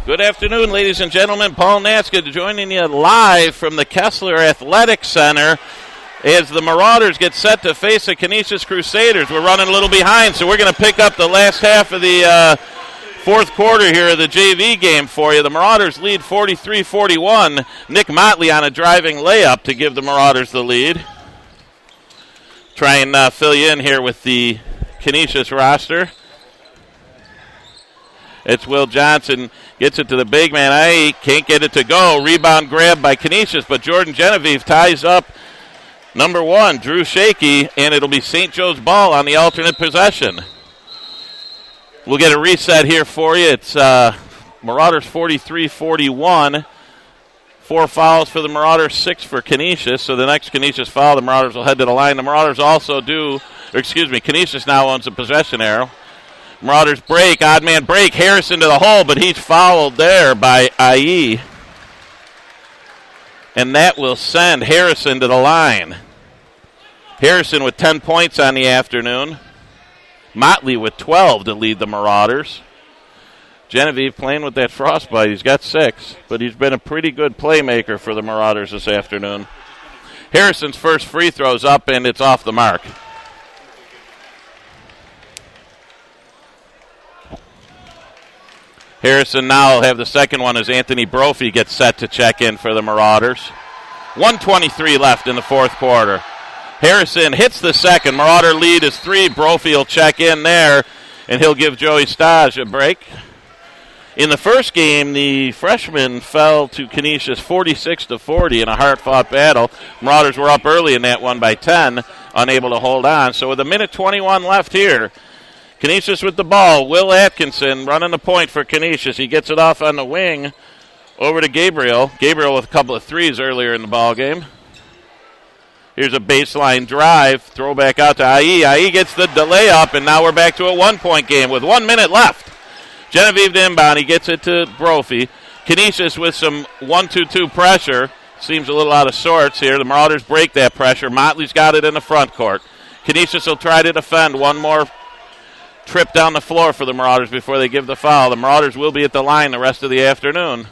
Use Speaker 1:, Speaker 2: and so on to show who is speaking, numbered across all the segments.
Speaker 1: Good afternoon, ladies and gentlemen. Paul Naska joining you live from the Kessler Athletic Center as the Marauders get set to face the Canisius Crusaders. We're running a little behind, so we're going to pick up the last half of the fourth quarter here of the JV game for you. The Marauders lead 43-41. Nick Motley on a driving layup to give the Marauders the lead. Try and fill you in here with the Canisius roster. It's Will Johnson. Gets it to the big man. I can't get it to go. Rebound grab by Canisius, but Jordan Genevieve ties up number one, Drew Shaky, and it'll be St. Joe's ball on the alternate possession. We'll get a reset here for you. It's Marauders 43-41. 4 fouls for the Marauders, 6 for Canisius. So the next Canisius foul, the Marauders will head to the line. The Marauders also Canisius now owns the possession arrow. Marauders break, odd man break, Harrison to the hole, but he's fouled there by IE. And that will send Harrison to the line. Harrison with 10 points on the afternoon. Motley with 12 to lead the Marauders. Genevieve playing with that frostbite. He's got 6, but he's been a pretty good playmaker for the Marauders this afternoon. Harrison's first free throw's up, and it's off the mark. Harrison now will have the second one as Anthony Brophy gets set to check in for the Marauders. 1:23 left in the fourth quarter. Harrison hits the second. Marauder lead is 3. Brophy will check in there, and he'll give Joey Stage a break. In the first game, the freshman fell to Canisius 46-40 in a hard-fought battle. Marauders were up early in that one by 10, unable to hold on. So with a minute 21 left here, Canisius with the ball. Will Atkinson running the point for Canisius. He gets it off on the wing over to Gabriel. Gabriel with a couple of threes earlier in the ball game. Here's a baseline drive. Throw back out to IE. IE gets the layup, and now we're back to a 1-point game with 1 minute left. Genevieve to inbound. He gets it to Brophy. Canisius with some 1-2-2 pressure. Seems a little out of sorts here. The Marauders break that pressure. Motley's got it in the front court. Canisius will try to defend. One more trip down the floor for the Marauders before they give the foul. The Marauders will be at the line the rest of the afternoon.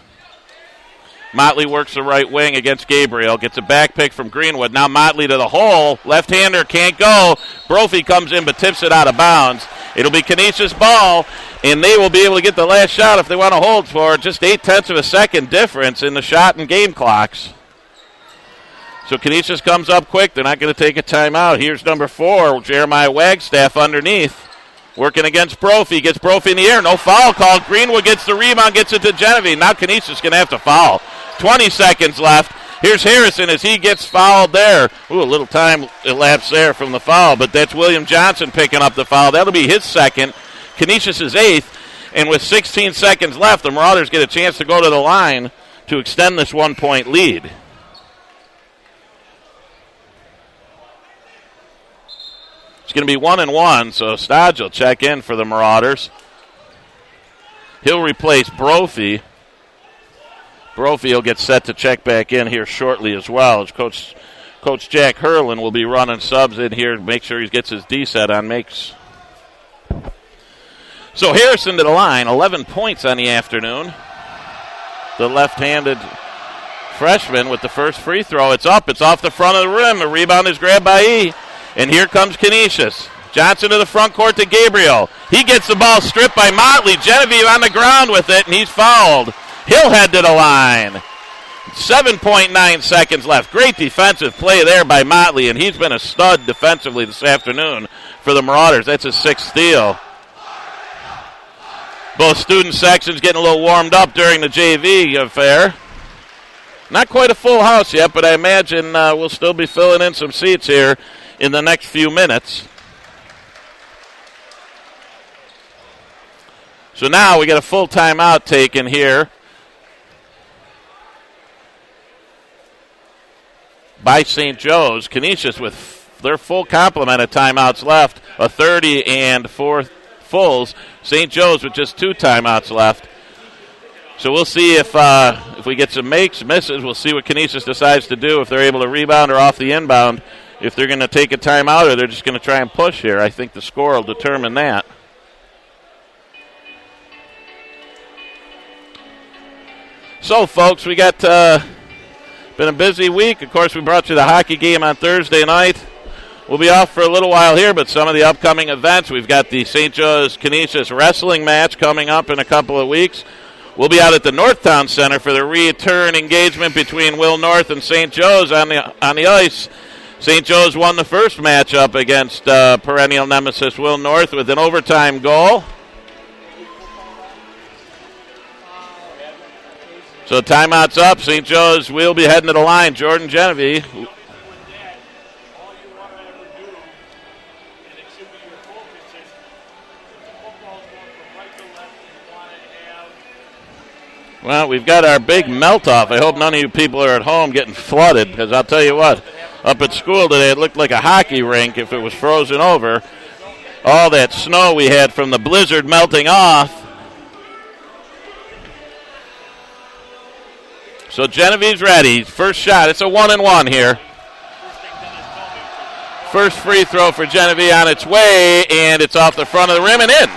Speaker 1: Motley works the right wing against Gabriel. Gets a back pick from Greenwood. Now Motley to the hole. Left-hander can't go. Brophy comes in but tips it out of bounds. It'll be Canisius ball, and they will be able to get the last shot if they want to hold for it. Just 0.8 of a second difference in the shot and game clocks. So Canisius comes up quick. They're not going to take a timeout. Here's number 4, Jeremiah Wagstaff underneath. Working against Brophy. Gets Brophy in the air. No foul called. Greenwood gets the rebound. Gets it to Genevieve. Now Canisius is going to have to foul. 20 seconds left. Here's Harrison as he gets fouled there. Ooh, a little time elapsed there from the foul, but that's William Johnson picking up the foul. That'll be his second. Canisius' 8th. And with 16 seconds left, the Marauders get a chance to go to the line to extend this 1-point lead. It's going to be 1-1, so Stodge will check in for the Marauders. He'll replace Brophy. Brophy will get set to check back in here shortly as well. As Coach Jack Hurlin will be running subs in here to make sure he gets his D set on makes. So Harrison to the line, 11 points on the afternoon. The left-handed freshman with the first free throw. It's up. It's off the front of the rim. A rebound is grabbed by E. And here comes Canisius. Johnson to the front court to Gabriel. He gets the ball stripped by Motley. Genevieve on the ground with it, and he's fouled. He'll head to the line. 7.9 seconds left. Great defensive play there by Motley, and he's been a stud defensively this afternoon for the Marauders. That's his 6th steal. Both student sections getting a little warmed up during the JV affair. Not quite a full house yet, but I imagine we'll still be filling in some seats here in the next few minutes. So now we get a full timeout taken here by St. Joe's. Canisius with their full complement of timeouts left, a 30 and 4 fulls. St. Joe's with just 2 timeouts left. So we'll see if we get some makes, misses. We'll see what Canisius decides to do, if they're able to rebound or off the inbound, if they're going to take a timeout or they're just going to try and push here. I think the score will determine that. So, folks, we got been a busy week. Of course, we brought you the hockey game on Thursday night. We'll be off for a little while here, but some of the upcoming events, we've got the St. Joe's Canisius wrestling match coming up in a couple of weeks. We'll be out at the Northtown Center for the return engagement between Will North and St. Joe's on the ice. St. Joe's won the first matchup against perennial nemesis Will North with an overtime goal. So timeout's up. St. Joe's will be heading to the line. Jordan Genevieve. Well, we've got our big melt-off. I hope none of you people are at home getting flooded, because I'll tell you what, up at school today it looked like a hockey rink if it was frozen over. All that snow we had from the blizzard melting off. So Genevieve's ready. First shot. It's a 1-and-1 here. First free throw for Genevieve on its way, and it's off the front of the rim and in.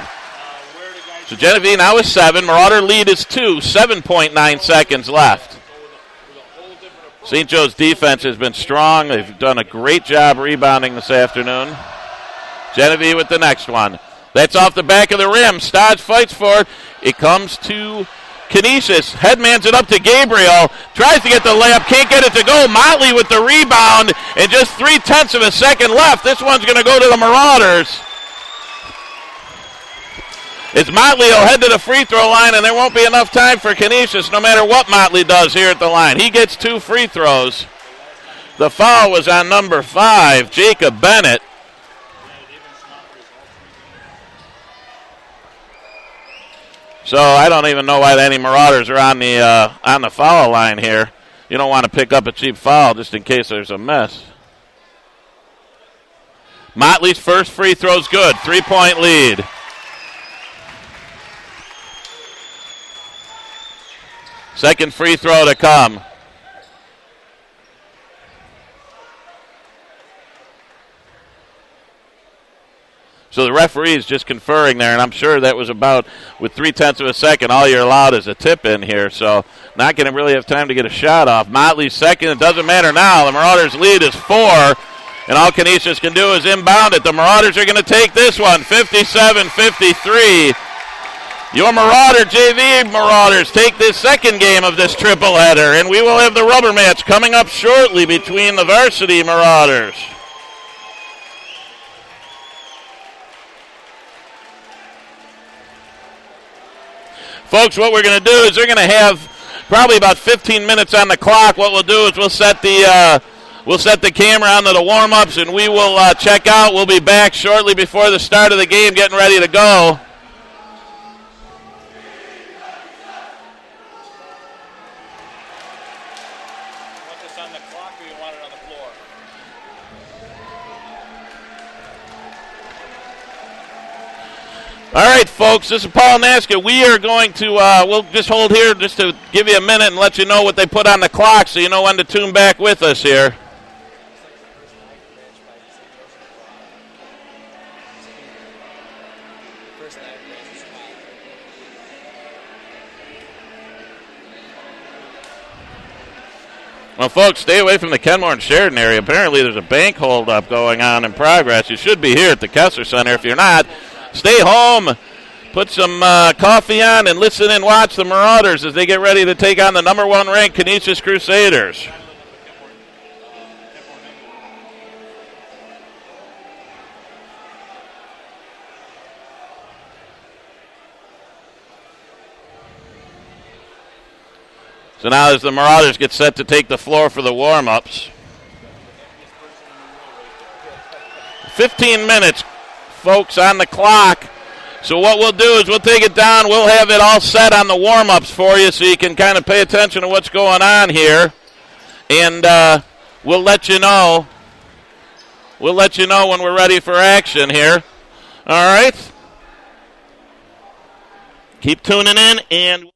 Speaker 1: So Genevieve now is 7. Marauder lead is 2. 7.9 seconds left. St. Joe's defense has been strong. They've done a great job rebounding this afternoon. Genevieve with the next one. That's off the back of the rim. Stodge fights for it. It comes to Canisius. Headmans it up to Gabriel. Tries to get the layup. Can't get it to go. Motley with the rebound. And just 0.3 of a second left. This one's going to go to the Marauders. It's Motley will head to the free throw line, and there won't be enough time for Canisius no matter what Motley does here at the line. He gets 2 free throws. The foul was on number 5, Jacob Bennett. So I don't even know why any Marauders are on the foul line here. You don't want to pick up a cheap foul just in case there's a mess. Motley's first free throw's good. 3-point lead. Second free throw to come. So the referee is just conferring there, and I'm sure that was about, with 0.3 of a second, all you're allowed is a tip in here. So not going to really have time to get a shot off. Motley's second. It doesn't matter now. The Marauders' lead is 4, and all Canisius can do is inbound it. The Marauders are going to take this one, 57-53. Your Marauder JV Marauders take this second game of this triple header, and we will have the rubber match coming up shortly between the varsity Marauders. Folks, what we're going to do is they're going to have probably about 15 minutes on the clock. What we'll do is we'll set the camera onto the warm-ups, and we will check out. We'll be back shortly before the start of the game, getting ready to go. All right, folks, this is Paul Naska. We are going to, we'll just hold here just to give you a minute and let you know what they put on the clock so you know when to tune back with us here. Well, folks, stay away from the Kenmore and Sheridan area. Apparently there's a bank holdup going on in progress. You should be here at the Kessler Center. If you're not, stay home, put some coffee on, and listen and watch the Marauders as they get ready to take on the number 1 ranked Canisius Crusaders. So now as the Marauders get set to take the floor for the warm-ups. 15 minutes, folks, on the clock. So what we'll do is we'll take it down. We'll have it all set on the warm-ups for you so you can kind of pay attention to what's going on here. And we'll let you know. We'll let you know when we're ready for action here. All right? Keep tuning in and...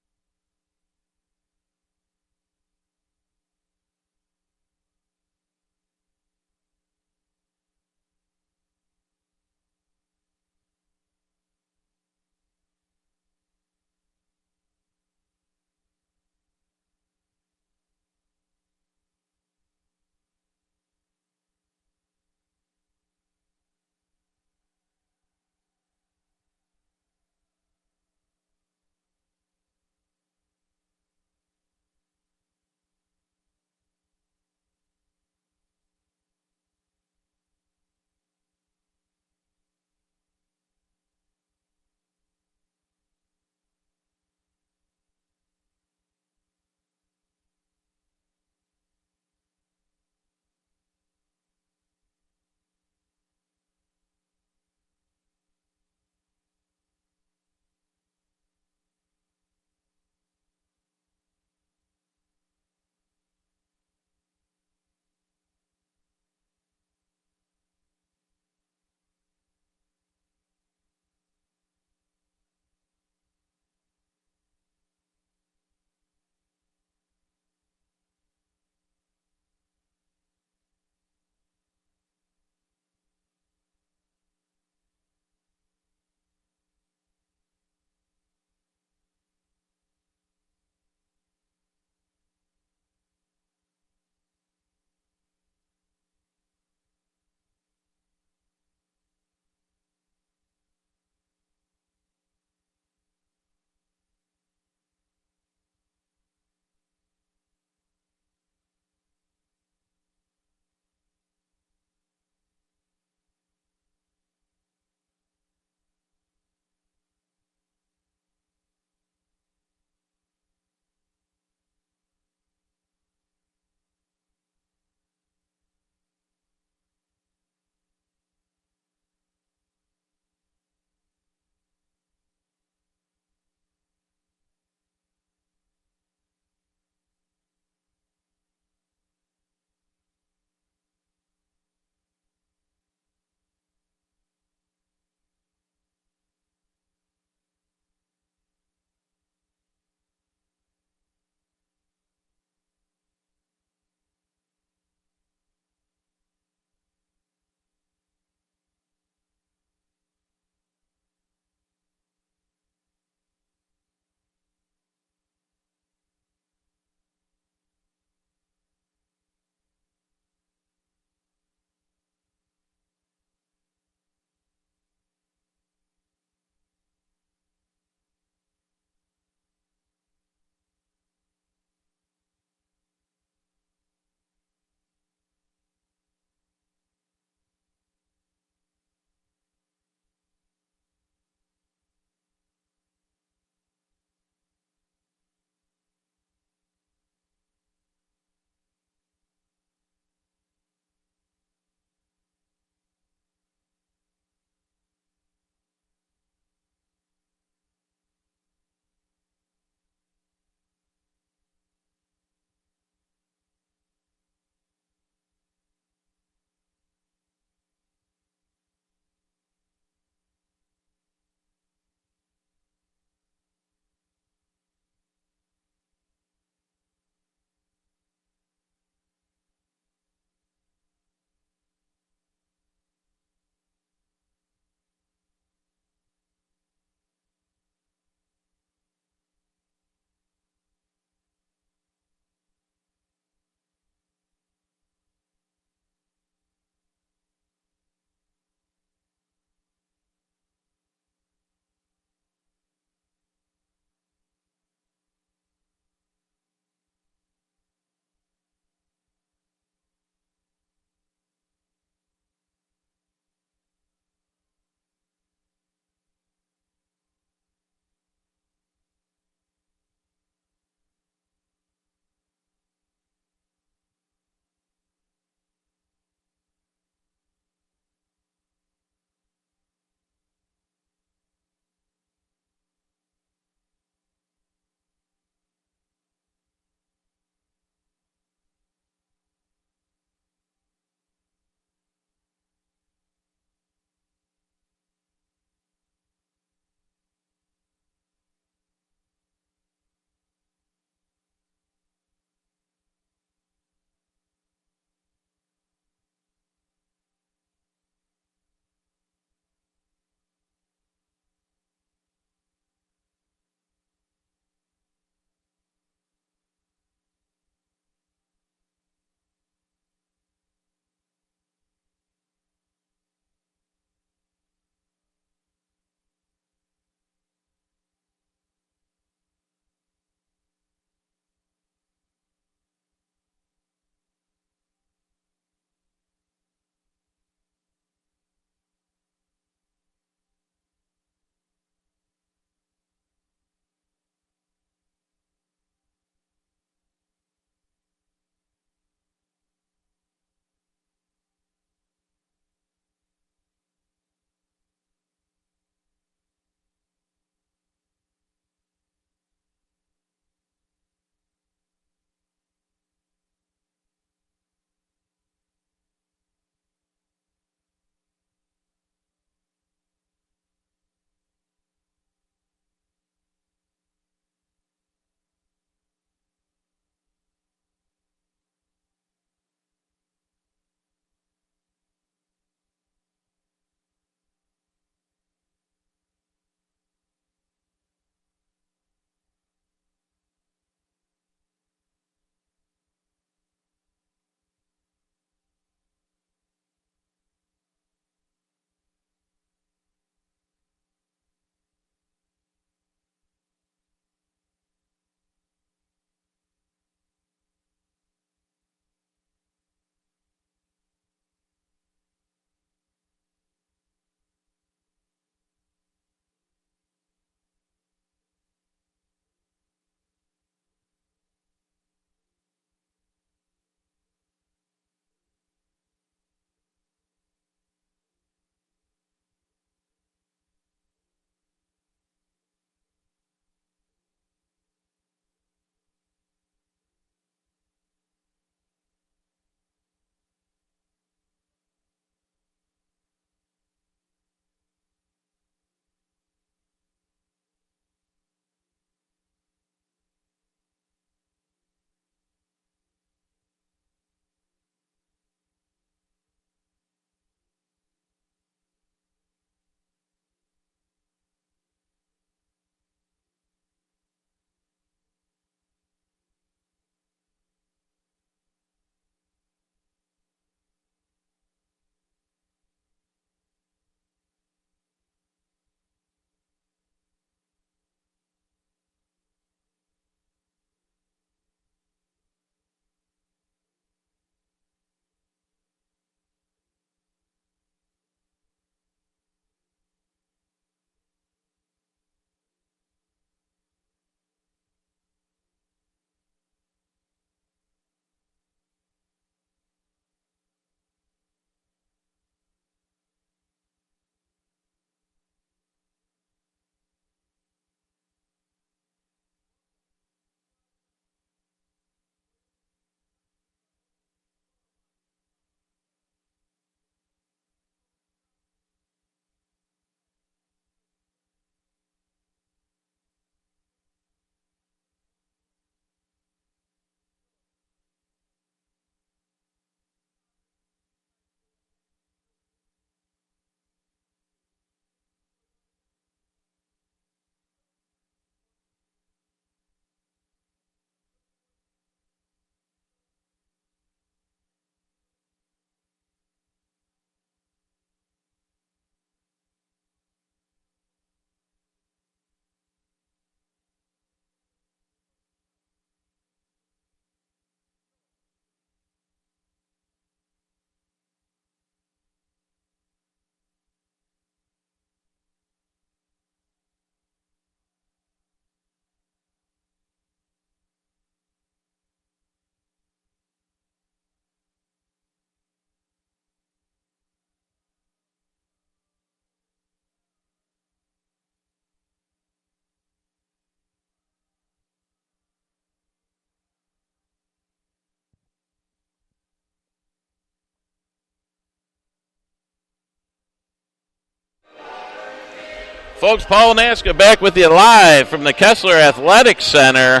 Speaker 1: Folks, Paul Naska back with you live from the Kessler Athletics Center,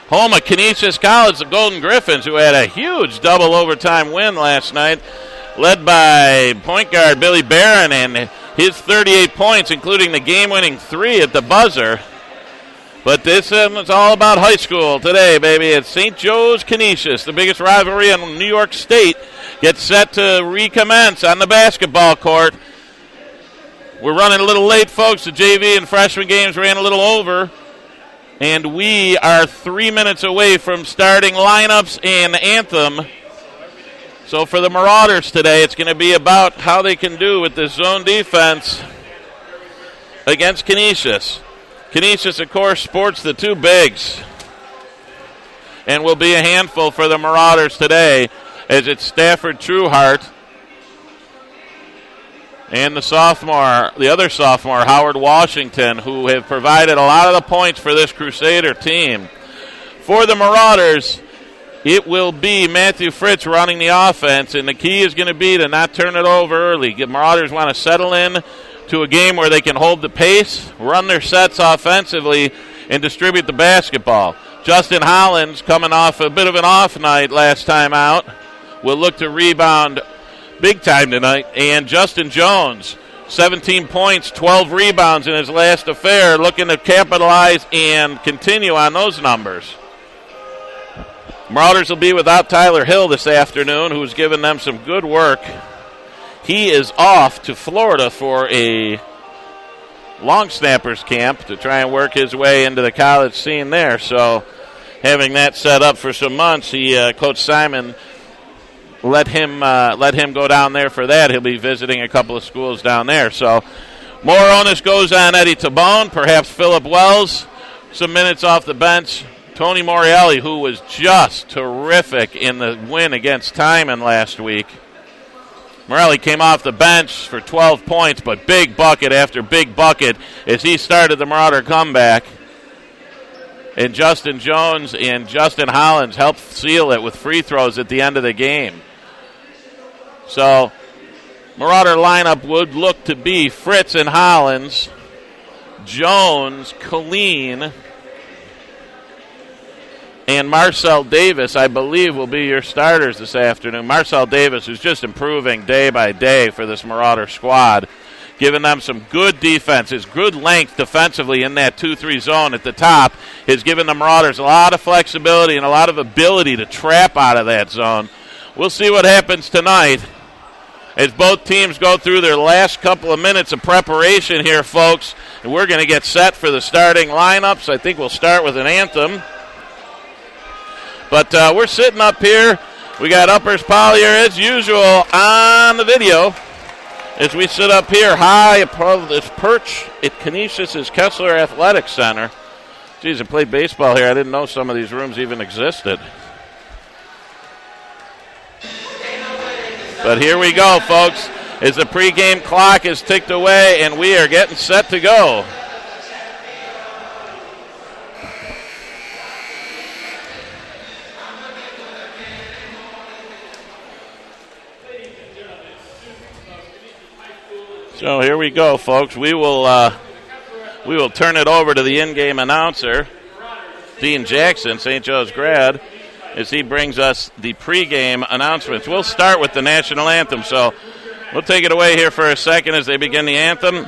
Speaker 1: home of Canisius College, the Golden Griffins, who had a huge double overtime win last night, led by point guard Billy Barron and his 38 points, including the game-winning 3 at the buzzer. But this is all about high school today, baby. It's St. Joe's Canisius, the biggest rivalry in New York State, gets set to recommence on the basketball court. We're running a little late, folks. The JV and freshman games ran a little over. And we are 3 minutes away from starting lineups and anthem. So for the Marauders today, it's going to be about how they can do with this zone defense against Canisius. Canisius, of course, sports the 2 bigs and will be a handful for the Marauders today, as it's Stafford Trueheart and the other sophomore, Howard Washington, who have provided a lot of the points for this Crusader team. For the Marauders, it will be Matthew Fritz running the offense, and the key is going to be to not turn it over early. The Marauders want to settle in to a game where they can hold the pace, run their sets offensively, and distribute the basketball. Justin Hollins, coming off a bit of an off night last time out, will look to rebound big time tonight. And Justin Jones, 17 points, 12 rebounds in his last affair, looking to capitalize and continue on those numbers. Marauders will be without Tyler Hill this afternoon, who's given them some good work. He is off to Florida for a long snappers camp to try and work his way into the college scene there. So having that set up for some months, Coach Simon let him go down there for that. He'll be visiting a couple of schools down there. So more onus goes on Eddie Tabone, perhaps Phillip Wells, some minutes off the bench. Tony Morelli, who was just terrific in the win against Timon last week. Morelli came off the bench for 12 points, but big bucket after big bucket as he started the Marauder comeback. And Justin Jones and Justin Hollins helped seal it with free throws at the end of the game. So Marauder lineup would look to be Fritz and Hollins, Jones, Colleen, and Marcel Davis, I believe, will be your starters this afternoon. Marcel Davis, who's just improving day by day for this Marauder squad, giving them some good defense. His good length defensively in that 2-3 zone at the top has given the Marauders a lot of flexibility and a lot of ability to trap out of that zone. We'll see what happens tonight as both teams go through their last couple of minutes of preparation here, folks. And we're going to get set for the starting lineups. I think we'll start with an anthem. But we're sitting up here. We got Uppers Polly here as usual on the video as we sit up here high above this perch at Canisius' Kessler Athletics Center. Geez, I played baseball here. I didn't know some of these rooms even existed. But here we go, folks, as the pregame clock is ticked away and we are getting set to go. So here we go, folks. We will turn it over to the in-game announcer, Dean Jackson, St. Joe's grad, as he brings us the pregame announcements. We'll start with the national anthem, so we'll take it away here for a second as they begin the anthem.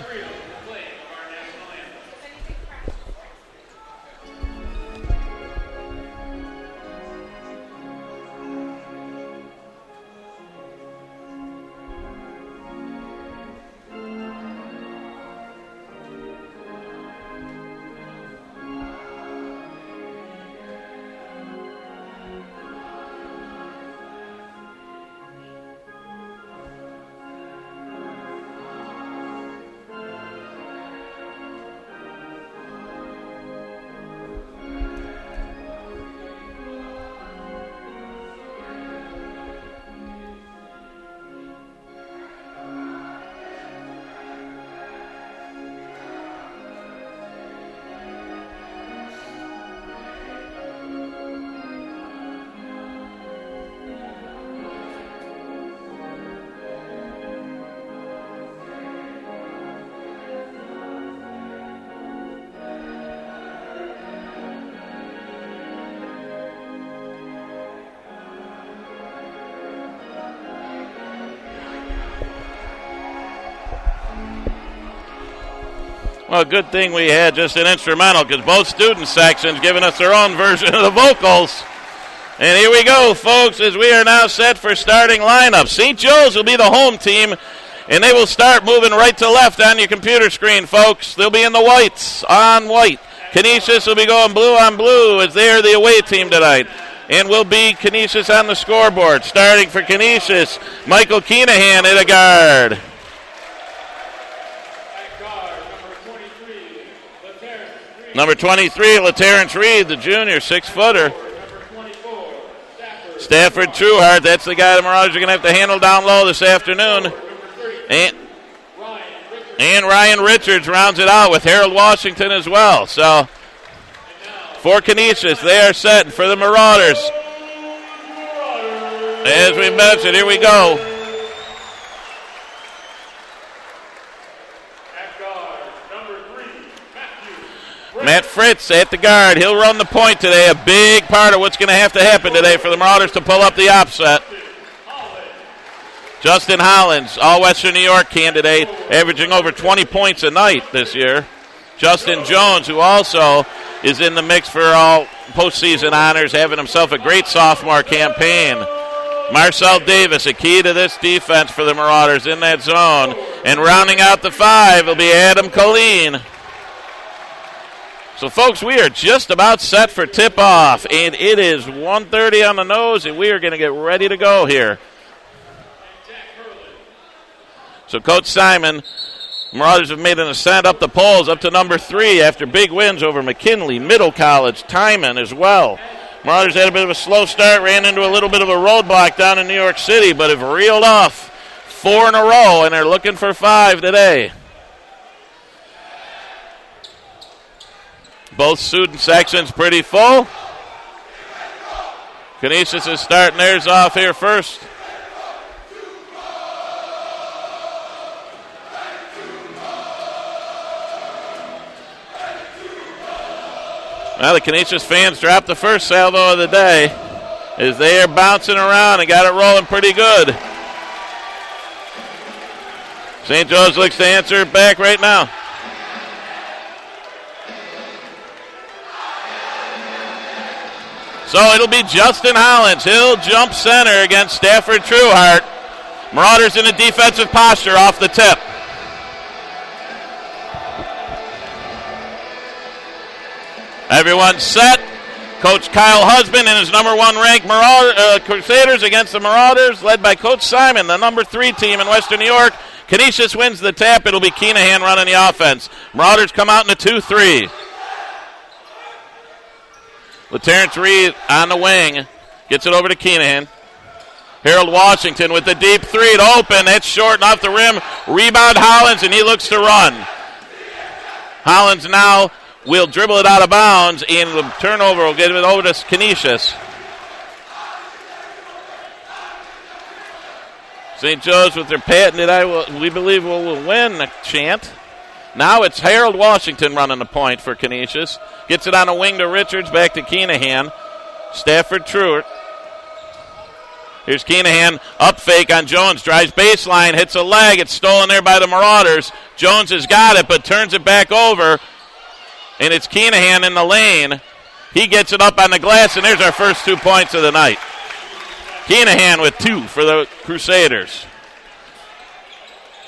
Speaker 1: Well, good thing we had just an instrumental because both student sections giving us their own version of the vocals. And here we go, folks, as we are now set for starting lineup. St. Joe's will be the home team, and they will start moving right to left on your computer screen, folks. They'll be in the whites on white. Canisius will be going blue on blue as they are the away team tonight. And will be Canisius on the scoreboard. Starting for Canisius, Michael Keenahan at a guard. Number 23, LaTerrence Reed, the junior, 6-footer. Stafford Trueheart, that's the guy the Marauders are going to have to handle down low this afternoon. And Ryan Richards rounds it out with Harold Washington as well. So, for Canisius, they are set. For the Marauders, as we mentioned, here we go. Matt Fritz at the guard. He'll run the point today. A big part of what's going to have to happen today for the Marauders to pull up the offset. Justin Hollins, all-Western New York candidate, averaging over 20 points a night this year. Justin Jones, who also is in the mix for all postseason honors, having himself a great sophomore campaign. Marcel Davis, a key to this defense for the Marauders in that zone. And rounding out the five will be Adam Colleen. So, folks, we are just about set for tip-off, and it is 1:30 on the nose, and we are going to get ready to go here. So, Coach Simon, Marauders have made an ascent up the polls, up to number 3 after big wins over McKinley, Middle College, Timon as well. Marauders had a bit of a slow start, ran into a little bit of a roadblock down in New York City, but have reeled off 4 in a row, and they're looking for 5 today. Both student sections pretty full. Canisius is starting theirs off here first. Well, the Canisius fans dropped the first salvo of the day as they are bouncing around and got it rolling pretty good. St. Joe's looks to answer it back right now. So it'll be Justin Hollins. He'll jump center against Stafford Trueheart. Marauders in a defensive posture off the tip. Everyone's set. Coach Kyle Husband and his number 1 ranked Crusaders against the Marauders, led by Coach Simon, the number 3 team in Western New York. Canisius wins the tap. It'll be Keenahan running the offense. Marauders come out in a 2-3. LaTerrence Reed on the wing. Gets it over to Keenahan. Harold Washington with the deep 3. It open. That's short and off the rim. Rebound Hollins, and he looks to run. Hollins now will dribble it out of bounds, and the turnover will get it over to Canisius. St. Joe's with their patented, we believe will win chant. Now it's Harold Washington running the point for Canisius. Gets it on a wing to Richards, back to Keenahan. Stafford Trueheart. Here's Keenahan, up fake on Jones. Drives baseline, hits a leg. It's stolen there by the Marauders. Jones has got it, but turns it back over. And it's Keenahan in the lane. He gets it up on the glass, and there's our first 2 points of the night. Keenahan with 2 for the Crusaders.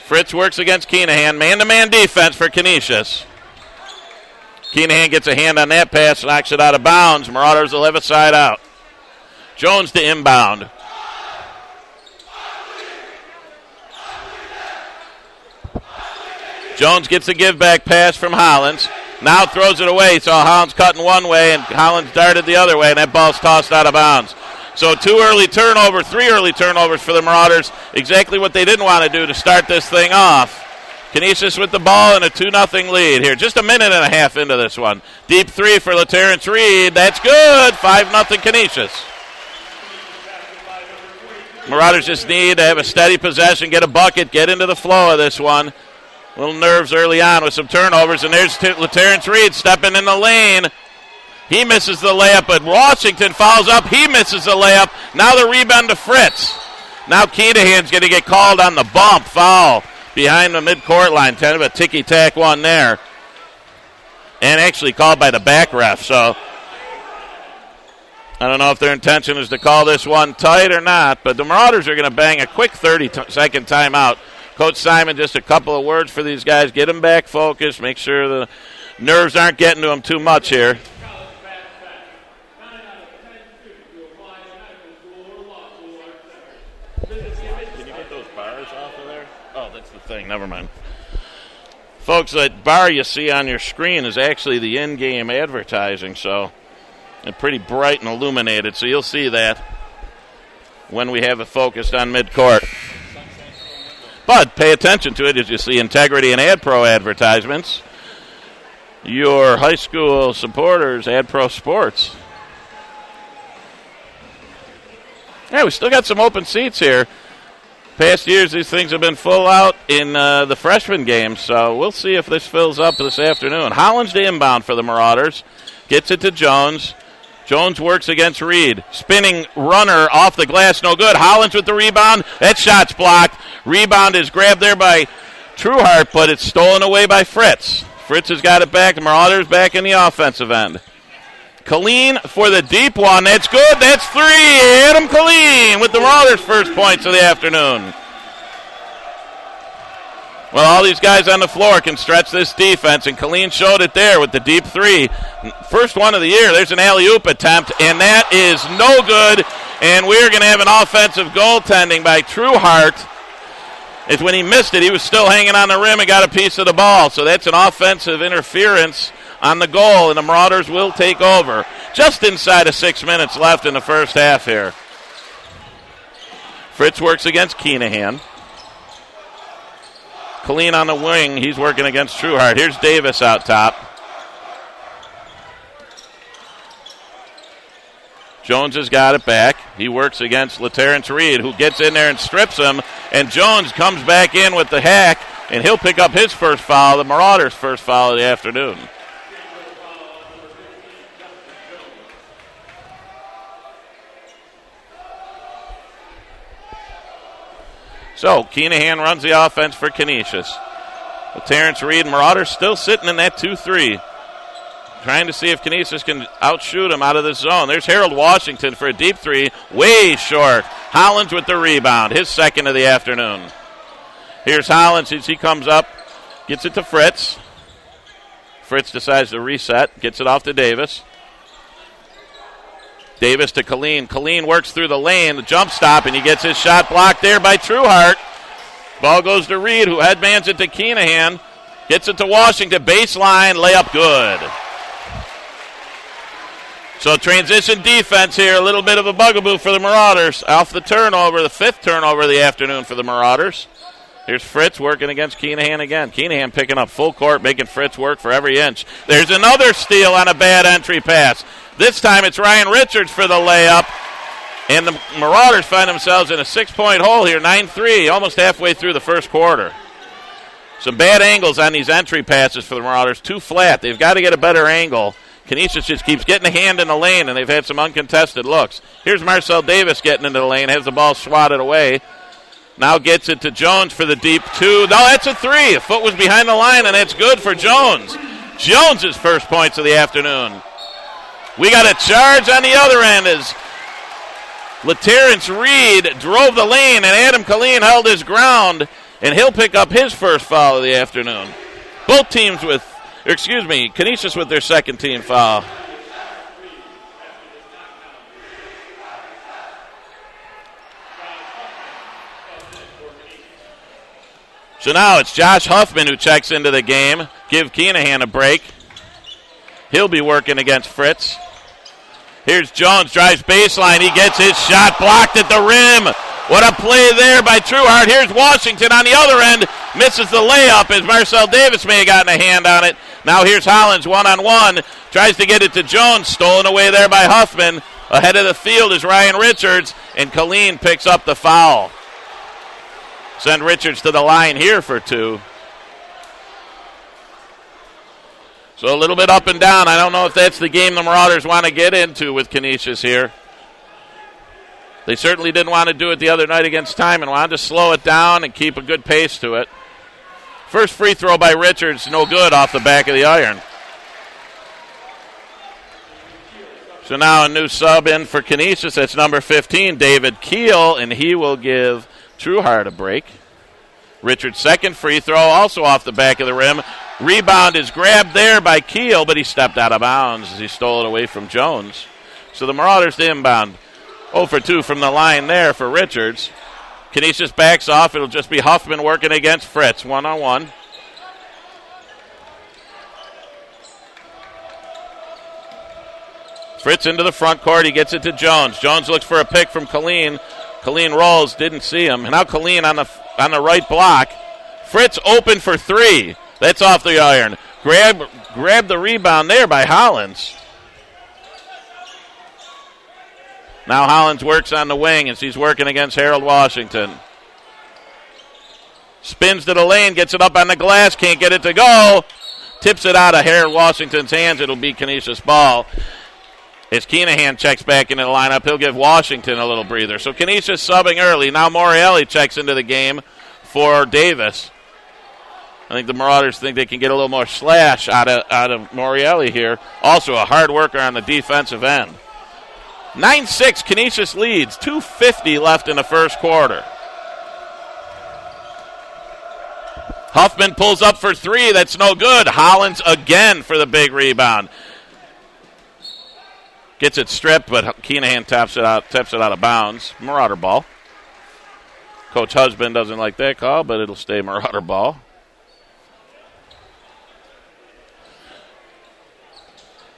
Speaker 1: Fritz works against Keenahan. Man-to-man defense for Canisius. Keenahan gets a hand on that pass, knocks it out of bounds. Marauders will have a side out. Jones to inbound. Jones gets a give-back pass from Hollins. Now throws it away. Saw Hollins cutting one way, and Hollins darted the other way, and that ball's tossed out of bounds. So 3 early turnovers for the Marauders. Exactly what they didn't want to do to start this thing off. Canisius with the ball and a 2-0 lead here. Just a minute and a half into this one. Deep 3 for LaTerrence Reed. That's good. 5-0 Canisius. Marauders just need to have a steady possession, get a bucket, get into the flow of this one. Little nerves early on with some turnovers, and there's LaTerrence Reed stepping in the lane. He misses the layup, but Washington fouls up. He misses the layup. Now the rebound to Fritz. Now Keenahan's going to get called on the bump foul behind the midcourt line. Kind of a ticky-tack one there. and actually called by the back ref. So I don't know if their intention is to call this one tight or not, but the Marauders are going to bang a quick 30-second timeout. Coach Simon, just a couple of words for these guys. Get them back focused. Make sure the nerves aren't getting to them too much here. Can you get those bars off of there? Oh, that's the thing. Never mind. Folks, that bar you see on your screen is actually the in-game advertising, so it's pretty bright and illuminated, so you'll see that when we have it focused on midcourt. But pay attention to it as you see Integrity and AdPro advertisements. Your high school supporters, AdPro Sports. Yeah, we still got some open seats here. Past years, these things have been full out in the freshman games, so we'll see if this fills up this afternoon. Hollins to inbound for the Marauders. Gets it to Jones. Jones works against Reed. Spinning runner off the glass, no good. Hollins with the rebound. That shot's blocked. Rebound is grabbed there by Trueheart, but it's stolen away by Fritz. Fritz has got it back. The Marauders back in the offensive end. Colleen for the deep one. That's good. That's three. Adam Colleen with the Marauders' first points of the afternoon. Well, all these guys on the floor can stretch this defense, and Colleen showed it there with the deep three. First one of the year. There's an alley-oop attempt, and that is no good. And we're going to have an offensive goaltending by Trueheart. It's when he missed it, he was still hanging on the rim and got a piece of the ball. So that's an offensive interference on the goal, and the Marauders will take over. Just inside of 6 minutes left in the first half here. Fritz works against Keenahan. Colleen on the wing. He's working against Trueheart. Here's Davis out top. Jones has got it back. He works against LaTerrence Reed, who gets in there and strips him. And Jones comes back in with the hack, and he'll pick up his first foul, the Marauders' first foul of the afternoon. So, Keenahan runs the offense for Canisius. Terrence Reed, Marauders still sitting in that 2-3. Trying to see if Canisius can outshoot him out of the zone. There's Harold Washington for a deep three. Way short. Hollins with the rebound. His second of the afternoon. Here's Hollins as he comes up. Gets it to Fritz. Fritz decides to reset. Gets it off to Davis. Davis to Colleen. Colleen works through the lane, the jump stop, and he gets his shot blocked there by Trueheart. Ball goes to Reed, who headmans it to Keenahan. Gets it to Washington. Baseline, layup good. So transition defense here, a little bit of a bugaboo for the Marauders. Off the turnover, the fifth turnover of the afternoon for the Marauders. Here's Fritz working against Keenahan again. Keenahan picking up full court, making Fritz work for every inch. There's another steal on a bad entry pass. This time it's Ryan Richards for the layup. And the Marauders find themselves in a 6-point hole here, 9-3, almost halfway through the first quarter. Some bad angles on these entry passes for the Marauders. Too flat. They've got to get a better angle. Canisius just keeps getting a hand in the lane, and they've had some uncontested looks. Here's Marcel Davis getting into the lane, has the ball swatted away. Now gets it to Jones for the deep two. No, that's a three. A foot was behind the line, and that's good for Jones. Jones' first points of the afternoon. We got a charge on the other end as LaTerrence Reed drove the lane, and Adam Colleen held his ground, and he'll pick up his first foul of the afternoon. Both teams Canisius with their second team foul. So now it's Josh Huffman who checks into the game. Give Keenahan a break. He'll be working against Fritz. Here's Jones, drives baseline. He gets his shot blocked at the rim. What a play there by Trueheart. Here's Washington on the other end. Misses the layup as Marcel Davis may have gotten a hand on it. Now here's Hollins one-on-one. Tries to get it to Jones. Stolen away there by Huffman. Ahead of the field is Ryan Richards. And Colleen picks up the foul. Send Richards to the line here for two. So a little bit up and down. I don't know if that's the game the Marauders want to get into with Canisius here. They certainly didn't want to do it the other night against Timon. Wanted to slow it down and keep a good pace to it. First free throw by Richards, no good off the back of the iron. So now a new sub in for Canisius. That's number 15, David Keel, and he will give Trueheart a break. Richard's second free throw, also off the back of the rim. Rebound is grabbed there by Keel, but he stepped out of bounds as he stole it away from Jones. So the Marauders to inbound. 0 for 2 from the line there for Richards. Canisius backs off. It'll just be Huffman working against Fritz, one-on-one. Fritz into the front court. He gets it to Jones. Jones looks for a pick from Colleen. Colleen rolls, didn't see him. And now Colleen on the right block. Fritz open for three. That's off the iron. Grab the rebound there by Hollins. Now Hollins works on the wing as he's working against Harold Washington. Spins to the lane, gets it up on the glass, can't get it to go. Tips it out of Harold Washington's hands. It'll be Canisius ball. As Keenahan checks back into the lineup, he'll give Washington a little breather. So Canisius subbing early. Now Morreale checks into the game for Davis. I think the Marauders think they can get a little more slash out of Morreale here. Also a hard worker on the defensive end. 9-6, Canisius leads. 2:50 left in the first quarter. Huffman pulls up for three. That's no good. Hollins again for the big rebound. Gets it stripped, but Keenahan taps it out of bounds. Marauder ball. Coach Husband doesn't like that call, but it'll stay Marauder ball.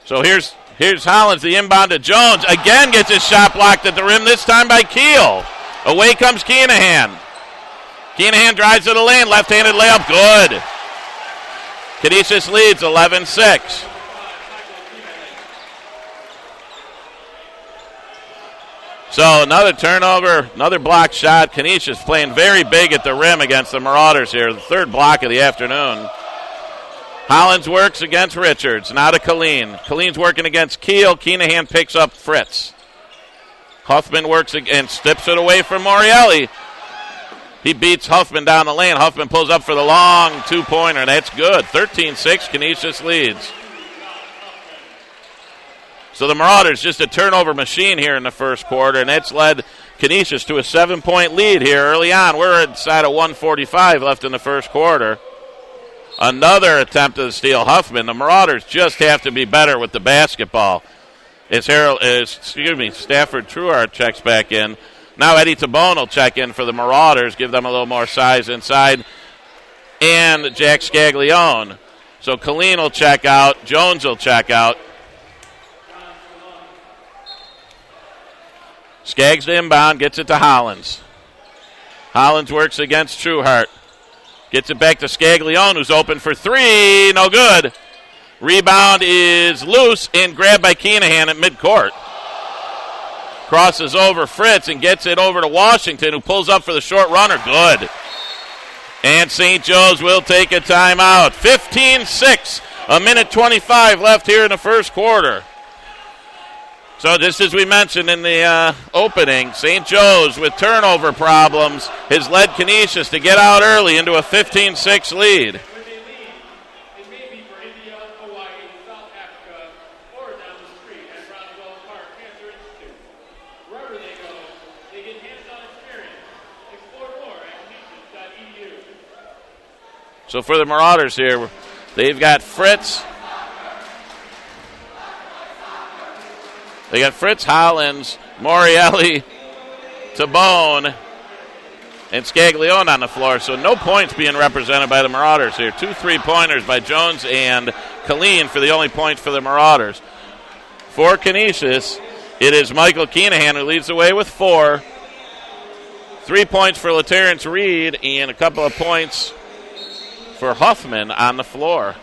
Speaker 1: So here's Hollins, the inbound to Jones. Again gets his shot blocked at the rim, this time by Keel. Away comes Keenahan. Keenahan drives to the lane, left-handed layup, good. Canisius leads 11-6. So another turnover, another block shot. Canisius playing very big at the rim against the Marauders here, the third block of the afternoon. Hollins works against Richards, now to Colleen. Colleen's working against Keel. Keenahan picks up Fritz. Huffman works and steps it away from Morreale. He beats Huffman down the lane. Huffman pulls up for the long two-pointer. That's good. 13-6, Canisius leads. So the Marauders just a turnover machine here in the first quarter, and that's led Canisius to a 7-point lead here early on. We're inside of 1:45 left in the first quarter. Another attempt to steal Huffman. The Marauders just have to be better with the basketball. Stafford Trueheart checks back in. Now Eddie Tabone will check in for the Marauders, give them a little more size inside. And Jack Scaglione. So Colleen will check out. Jones will check out. Skaggs to inbound, gets it to Hollins. Hollins works against Trueheart. Gets it back to Scaglione, who's open for three. No good. Rebound is loose and grabbed by Keenahan at midcourt. Crosses over Fritz and gets it over to Washington, who pulls up for the short runner. Good. And St. Joe's will take a timeout. 15-6, a minute 25 left here in the first quarter. So just as we mentioned in the opening, St. Joe's with turnover problems has led Canisius to get out early into a 15-6 lead. So for the Marauders here, they've got Fritz. They got Fritz, Hollins, Morreale, Tabone, and Scaglione on the floor. So no points being represented by the Marauders here. 2 3-pointers by Jones and Colleen for the only points for the Marauders. For Canisius, it is Michael Keenahan who leads the way with 4. 3 points for LaTerrence Reed and a couple of points for Huffman on the floor.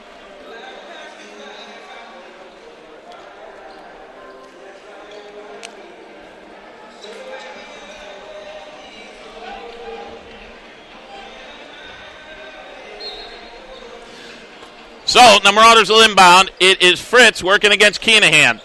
Speaker 1: So the Marauders will inbound. It is Fritz working against Keenahan.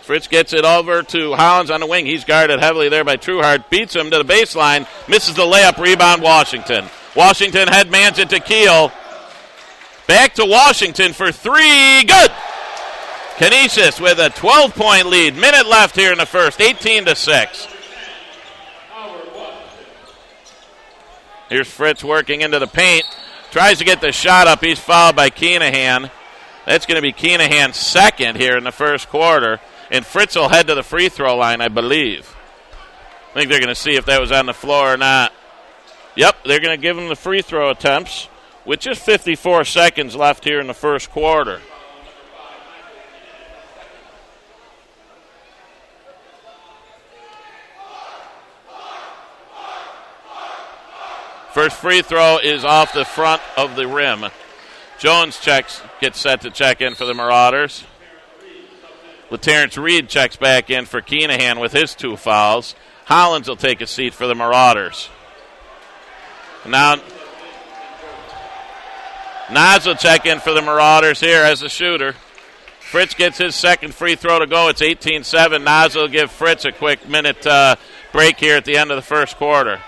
Speaker 1: Fritz gets it over to Hollins on the wing. He's guarded heavily there by Trueheart. Beats him to the baseline. Misses the layup. Rebound Washington. Washington headmans it to Keel. Back to Washington for three. Good. Canisius with a 12-point lead. Minute left here in the first, 18-6. Here's Fritz working into the paint. Tries to get the shot up. He's fouled by Keenahan. That's going to be Keenahan's second here in the first quarter. And Fritz will head to the free throw line, I believe. I think they're going to see if that was on the floor or not. Yep, they're going to give him the free throw attempts with just 54 seconds left here in the first quarter. First free throw is off the front of the rim. Jones gets set to check in for the Marauders. LaTerrence Reed checks back in for Keenahan with his 2 fouls. Hollins will take a seat for the Marauders. Now, Nas will check in for the Marauders here as a shooter. Fritz gets his second free throw to go. It's 18-7. Nas will give Fritz a quick minute break here at the end of the first quarter.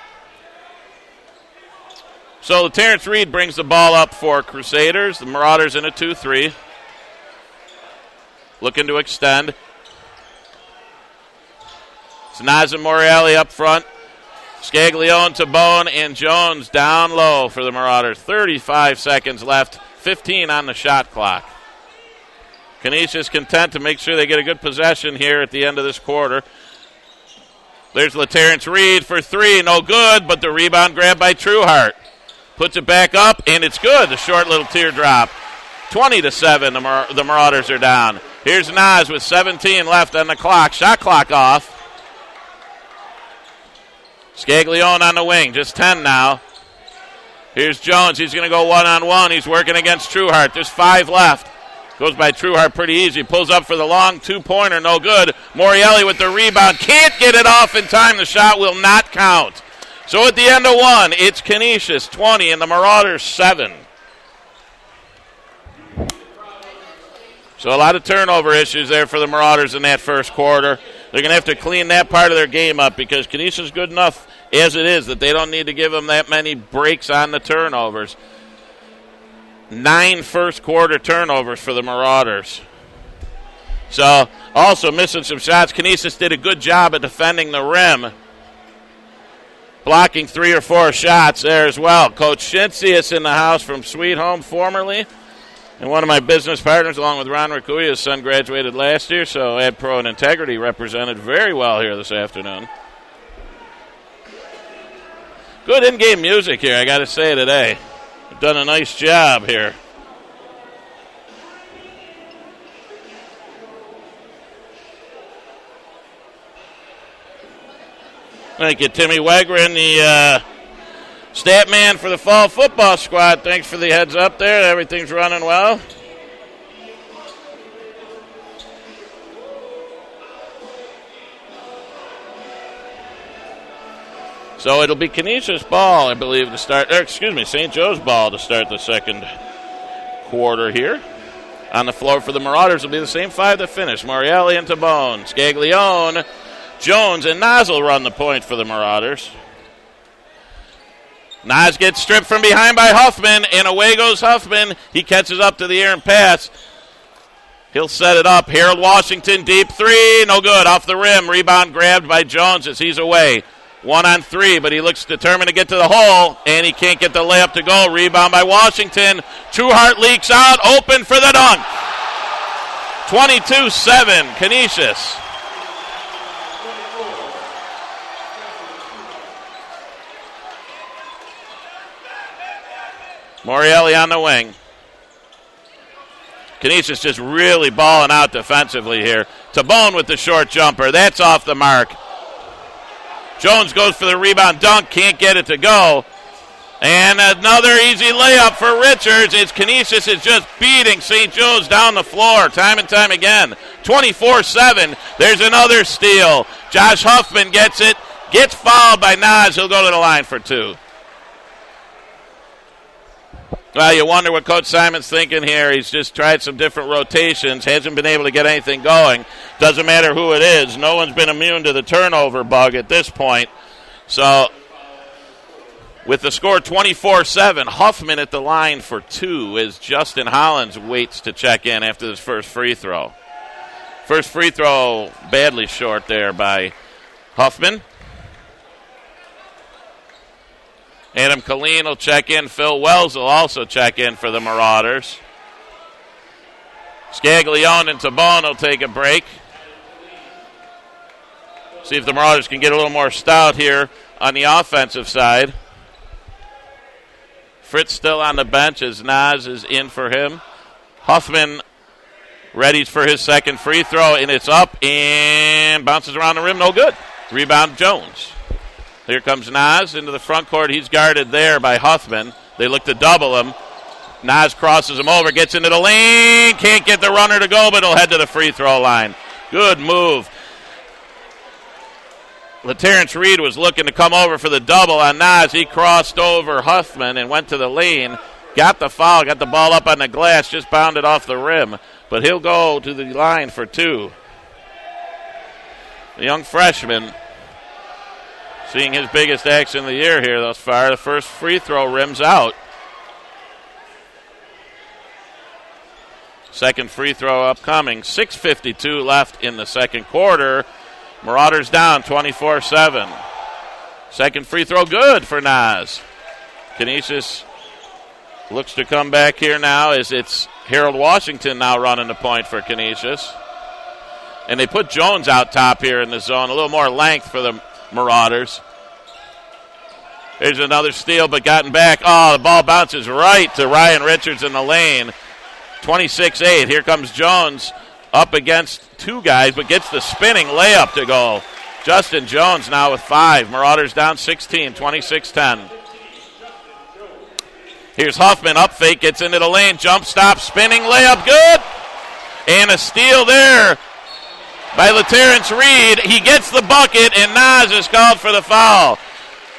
Speaker 1: So Terrence Reed brings the ball up for Crusaders. The Marauders in a 2-3. Looking to extend. It's Naz and Morreale up front. Scaglione to Bone and Jones down low for the Marauders. 35 seconds left. 15 on the shot clock. Canisius content to make sure they get a good possession here at the end of this quarter. There's LaTerrence Reed for 3. No good, but the rebound grabbed by Trueheart. Puts it back up, and it's good. The short little teardrop. 20-7, the Marauders are down. Here's Nas with 17 left on the clock. Shot clock off. Scaglione on the wing, just 10 now. Here's Jones. He's going to go one-on-one. He's working against Trueheart. There's 5 left. Goes by Trueheart pretty easy. Pulls up for the long 2-pointer. No good. Morreale with the rebound. Can't get it off in time. The shot will not count. So at the end of 1, it's Canisius 20 and the Marauders 7. So a lot of turnover issues there for the Marauders in that first quarter. They're going to have to clean that part of their game up because Canisius is good enough as it is that they don't need to give them that many breaks on the turnovers. 9 first quarter turnovers for the Marauders. So also missing some shots. Canisius did a good job at defending the rim. Blocking 3 or 4 shots there as well. Coach Shinsius in the house from Sweet Home formerly. And one of my business partners, along with Ron Raccuia, his son graduated last year, so Ad Pro and Integrity represented very well here this afternoon. Good in-game music here, I got to say today. You've done a nice job here. Thank you, Timmy Wegrin, the stat man for the fall football squad. Thanks for the heads up there. Everything's running well. So it'll be Canisius ball, I believe, to start. St. Joe's ball to start the second quarter here. On the floor for the Marauders will be the same 5 that finished. Morreale into Bone. Scaglione, Jones, and Nozzle run the point for the Marauders. Nas gets stripped from behind by Huffman, and away goes Huffman. He catches up to the errant pass. He'll set it up. Harold Washington, deep 3. No good. Off the rim. Rebound grabbed by Jones as he's away. 1 on 3, but he looks determined to get to the hole, and he can't get the layup to go. Rebound by Washington. Trueheart leaks out. Open for the dunk. 22-7, Canisius. Morreale on the wing. Canisius just really balling out defensively here. Tabone with the short jumper. That's off the mark. Jones goes for the rebound dunk. Can't get it to go. And another easy layup for Richards. As Canisius is just beating St. Joe's down the floor time and time again. 24-7. There's another steal. Josh Huffman gets it. Gets fouled by Nas. He'll go to the line for 2. Well, you wonder what Coach Simon's thinking here. He's just tried some different rotations, hasn't been able to get anything going. Doesn't matter who it is. No one's been immune to the turnover bug at this point. So With the score 24-7, Huffman at the line for two as Justin Hollins waits to check in after his first free throw. First free throw badly short there by Huffman. Adam Killeen will check in. Phil Wells will also check in for the Marauders. Scaglione and Tabone will take a break. See if the Marauders can get a little more stout here on the offensive side. Fritz still on the bench as Nas is in for him. Huffman ready for his second free throw, and it's up and bounces around the rim. No good. Rebound Jones. Here comes Nas into the front court. He's guarded there by Huffman. They look to double him. Nas crosses him over, gets into the lane. Can't get the runner to go, but he'll head to the free throw line. Good move. LaTerrence Reed was looking to come over for the double on Nas. He crossed over Huffman and went to the lane. Got the foul, got the ball up on the glass, just bounded off the rim. But he'll go to the line for two. The young freshman seeing his biggest action of the year here thus far. The first free throw rims out. Second free throw upcoming. 6:52 left in the second quarter. Marauders down 24-7. Second free throw good for Nas. Canisius looks to come back here now as it's Harold Washington now running the point for Canisius. And they put Jones out top here in the zone. A little more length for the Marauders. Here's another steal, but gotten back. Oh, the ball bounces right to Ryan Richards in the lane. 26-8. Here comes Jones up against two guys, but gets the spinning layup to go. Justin Jones now with 5. Marauders down 16, 26-10. Here's Huffman, up fake, gets into the lane, jump stop, spinning layup, good. And a steal there by LaTerrence Reed. He gets the bucket, and Nas is called for the foul.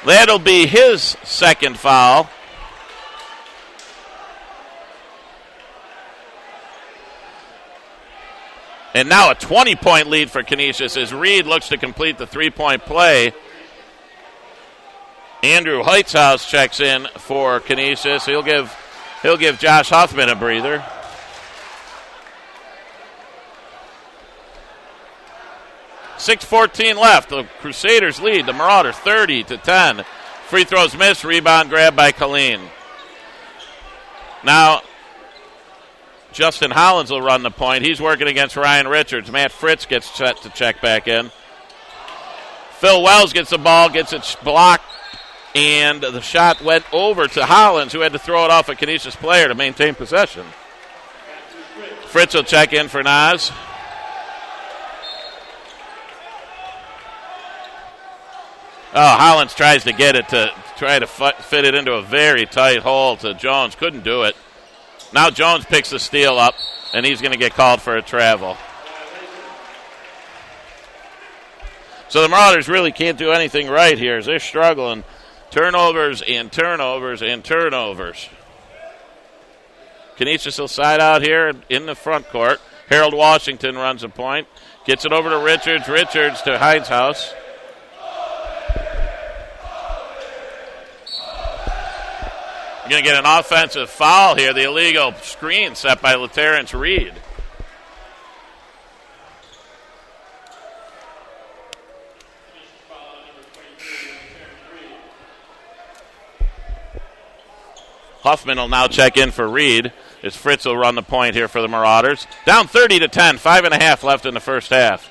Speaker 1: That'll be his second foul. And now a 20-point lead for Canisius as Reed looks to complete the three-point play. Andrew Heitzhaus checks in for Canisius. He'll give Josh Huffman a breather. .6:14 left. The Crusaders lead the Marauder 30-10. Free throws missed. Rebound grab by Killeen. Now Justin Hollins will run the point. He's working against Ryan Richards. Matt Fritz gets set to check back in. Phil Wells gets the ball, gets it blocked, and the shot went over to Hollins, who had to throw it off a Canisius player to maintain possession. Fritz will check in for Nas. Oh, Hollins tries to get it to try to fit it into a very tight hole to Jones. Couldn't do it. Now Jones picks the steal up, and he's going to get called for a travel. So the Marauders really can't do anything right here as they're struggling. Turnovers and turnovers and turnovers. Canisius will side out here in the front court. Harold Washington runs a point. Gets it over to Richards. Richards to Heitzhaus. You're going to get an offensive foul here. The illegal screen set by LaTerrence Reed. Huffman will now check in for Reed as Fritz will run the point here for the Marauders. Down 30-10, 5.5 left in the first half.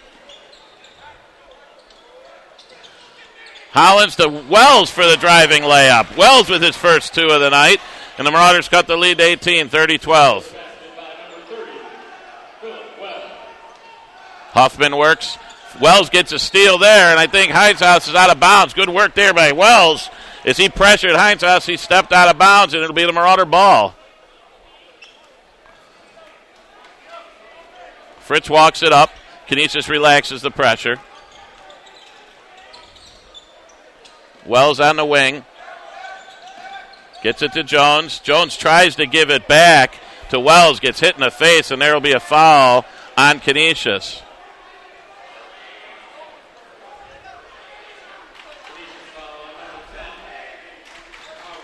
Speaker 1: Hollins to Wells for the driving layup. Wells with his first two of the night, and the Marauders cut the lead to 18, 30-12. Huffman works. Wells gets a steal there, and I think Heitzhaus is out of bounds. Good work there by Wells. As he pressured Heitzhaus, he stepped out of bounds, and it'll be the Marauder ball. Fritz walks it up. Canisius relaxes the pressure. Wells on the wing. Gets it to Jones. Jones tries to give it back to Wells. Gets hit in the face, and there will be a foul on Canisius.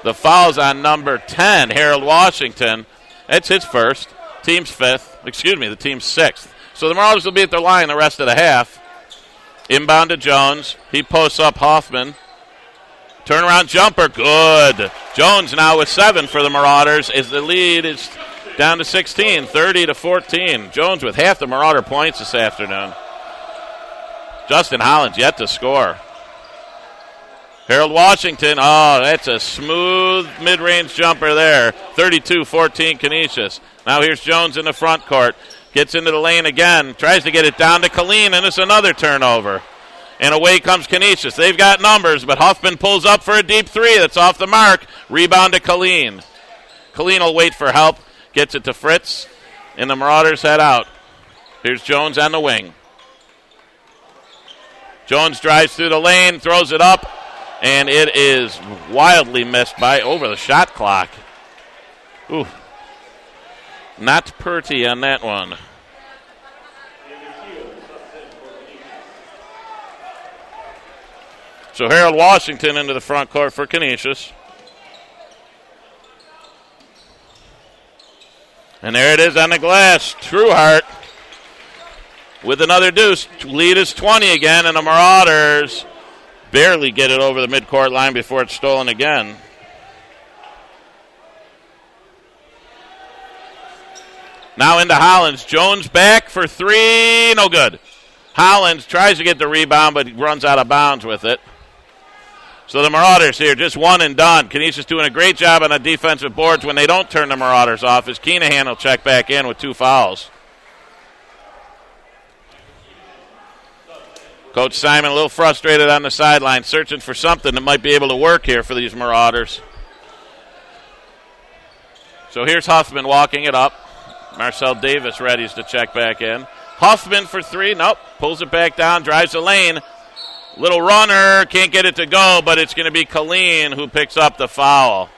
Speaker 1: The foul's on number 10, Harold Washington. It's his first. Team's fifth. Excuse me, the team's sixth. So the Marauders will be at their line the rest of the half. Inbound to Jones. He posts up Hoffman. Turnaround jumper, good. Jones now with 7 for the Marauders as the lead is down to 16, 30-14. Jones with half the Marauder points this afternoon. Justin Hollins yet to score. Harold Washington, that's a smooth mid-range jumper there. 32-14 Canisius. Now here's Jones in the front court. Gets into the lane again. Tries to get it down to Killeen, and it's another turnover. And away comes Canisius. They've got numbers, but Huffman pulls up for a deep three. That's off the mark. Rebound to Killeen. Killeen will wait for help. Gets it to Fritz, and the Marauders head out. Here's Jones on the wing. Jones drives through the lane, throws it up, and it is wildly missed by over the shot clock. Ooh. Not pretty on that one. So Harold Washington into the front court for Canisius. And there it is on the glass. Trueheart with another deuce. Lead is 20 again, and the Marauders barely get it over the midcourt line before it's stolen again. Now into Hollins. Jones back for 3. No good. Hollins tries to get the rebound, but runs out of bounds with it. So the Marauders here, just one and done. Canisius doing a great job on the defensive boards when they don't turn the Marauders off, as Keenahan will check back in with 2 fouls. Coach Simon a little frustrated on the sideline, searching for something that might be able to work here for these Marauders. So here's Huffman walking it up. Marcel Davis readies to check back in. Huffman for 3. Nope. Pulls it back down, drives the lane. Little runner, can't get it to go, but it's going to be Killeen who picks up the foul.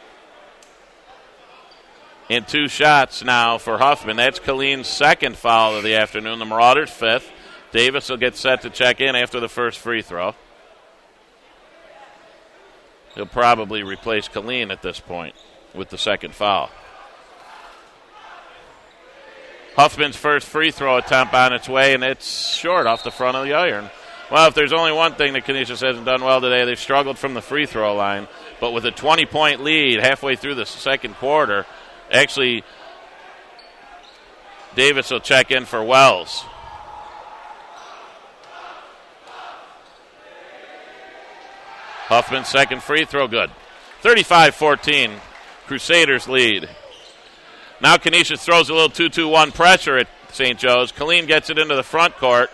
Speaker 1: And 2 shots now for Huffman. That's Killeen's second foul of the afternoon. The Marauders' 5th. Davis will get set to check in after the first free throw. He'll probably replace Killeen at this point with the second foul. Huffman's first free throw attempt on its way, and it's short off the front of the iron. Well, if there's only one thing that Canisius hasn't done well today, they've struggled from the free throw line. But with a 20-point lead halfway through the second quarter, actually, Davis will check in for Wells. Huffman's second free throw, good. 35-14, Crusaders lead. Now Canisius throws a little 2-2-1 pressure at St. Joe's. Killeen gets it into the front court.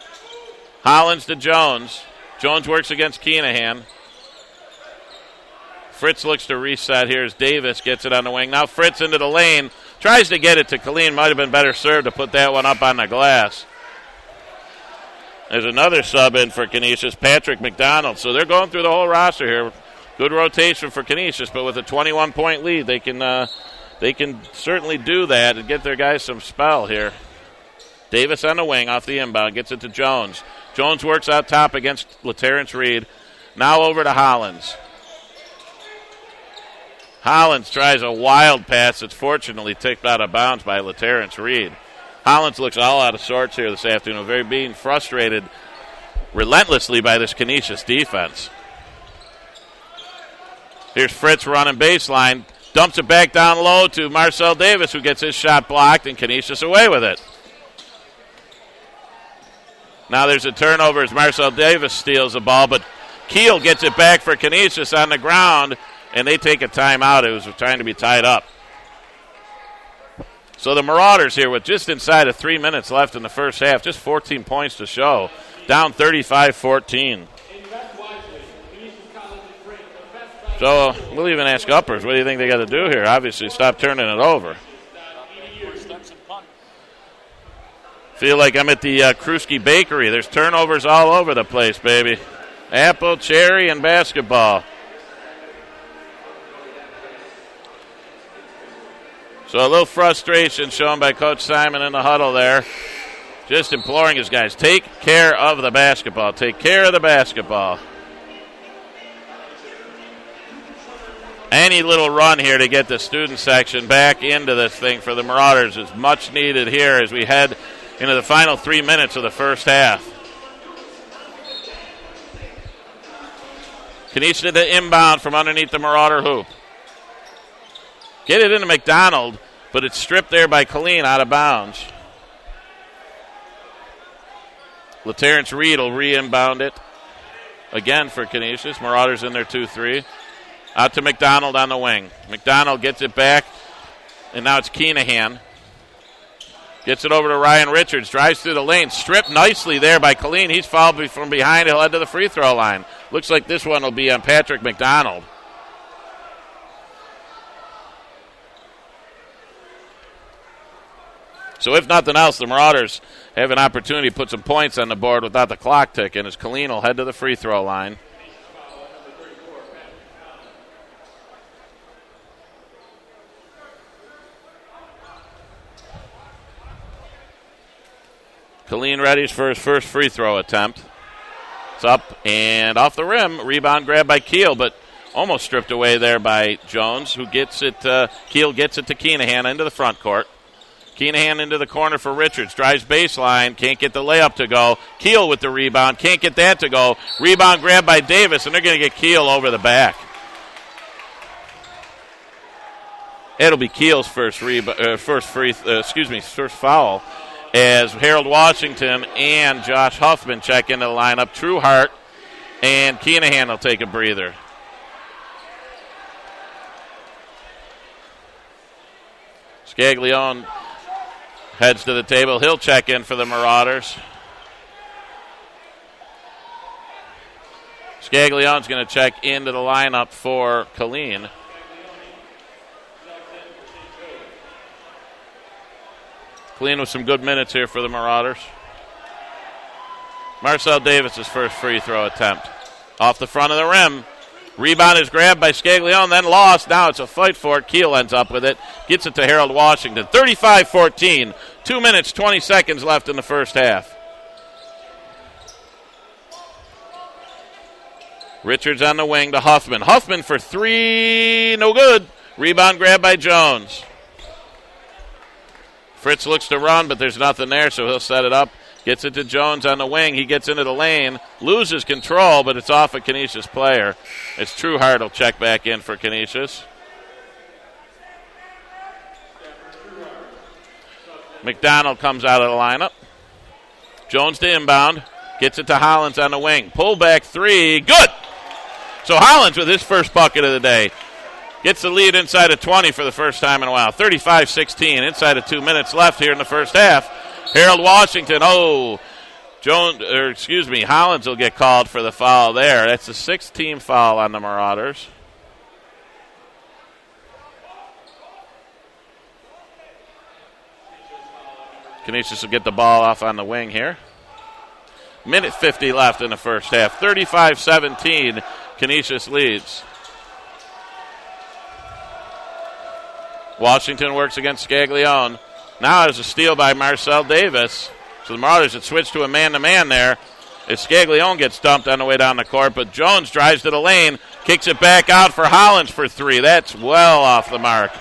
Speaker 1: Hollins to Jones. Jones works against Keenahan. Fritz looks to reset here as Davis gets it on the wing. Now Fritz into the lane. Tries to get it to Killeen. Might have been better served to put that one up on the glass. There's another sub in for Canisius, Patrick McDonald. So they're going through the whole roster here. Good rotation for Canisius, but with a 21-point lead, they can certainly do that and get their guys some spell here. Davis on the wing off the inbound, gets it to Jones. Jones works out top against LaTerrence Reed. Now over to Hollins. Hollins tries a wild pass that's fortunately tipped out of bounds by LaTerrence Reed. Hollins looks all out of sorts here this afternoon, very being frustrated relentlessly by this Canisius defense. Here's Fritz running baseline. Dumps it back down low to Marcel Davis, who gets his shot blocked, and Canisius away with it. Now there's a turnover as Marcel Davis steals the ball, but Keel gets it back for Canisius on the ground, and they take a timeout. It was trying to be tied up. So the Marauders here with just inside of 3 minutes left in the first half, just 14 points to show, down 35-14. So we'll even ask uppers, what do you think they got to do here? Obviously, stop turning it over. Feel like I'm at the Kruski Bakery. There's turnovers all over the place, baby. Apple, cherry, and basketball. So a little frustration shown by Coach Simon in the huddle there. Just imploring his guys, take care of the basketball. Take care of the basketball. Any little run here to get the student section back into this thing for the Marauders is much needed here as we head into the final 3 minutes of the first half. Canisius to the inbound from underneath the Marauder hoop. Get it into McDonald, but it's stripped there by Killeen out of bounds. LaTerrence Reed will re-inbound it again for Canisius. Marauders in their 2-3. Out to McDonald on the wing. McDonald gets it back, and now it's Keenahan. Gets it over to Ryan Richards. Drives through the lane. Stripped nicely there by Killeen. He's fouled from behind. He'll head to the free throw line. Looks like this one will be on Patrick McDonald. So if nothing else, the Marauders have an opportunity to put some points on the board without the clock ticking as Killeen will head to the free throw line. Killeen readies for his first free throw attempt. It's up and off the rim. Rebound grabbed by Keel, but almost stripped away there by Jones, who gets it. Keel gets it to Keenahan into the front court. Keenahan into the corner for Richards. Drives baseline. Can't get the layup to go. Keel with the rebound. Can't get that to go. Rebound grabbed by Davis, and they're going to get Keel over the back. It'll be Keel's first foul, as Harold Washington and Josh Huffman check into the lineup. Trueheart and Keenahan will take a breather. Scaglione heads to the table. He'll check in for the Marauders. Scaglione's going to check into the lineup for Killeen. Killeen with some good minutes here for the Marauders. Marcel Davis' first free throw attempt. Off the front of the rim. Rebound is grabbed by Scaglione, then lost. Now it's a fight for it. Keel ends up with it. Gets it to Harold Washington. 35-14. 2 minutes, 20 seconds left in the first half. Richards on the wing to Huffman. Huffman for three. No good. Rebound grabbed by Jones. Fritz looks to run, but there's nothing there, so he'll set it up. Gets it to Jones on the wing. He gets into the lane, loses control, but it's off a Canisius player. It's Trueheart will check back in for Canisius. McDonald comes out of the lineup. Jones to inbound. Gets it to Hollins on the wing. Pull back three. Good! So Hollins with his first bucket of the day. Gets the lead inside of 20 for the first time in a while. 35-16. Inside of 2 minutes left here in the first half. Harold Washington. Hollins will get called for the foul there. That's the sixth team foul on the Marauders. Canisius will get the ball off on the wing here. Minute 50 left in the first half. 35-17. Canisius leads. Washington works against Scaglione. Now there's a steal by Marcel Davis. So the Marauders had switched to a man-to-man there. As Scaglione gets dumped on the way down the court, but Jones drives to the lane, kicks it back out for Hollins for three. That's well off the mark.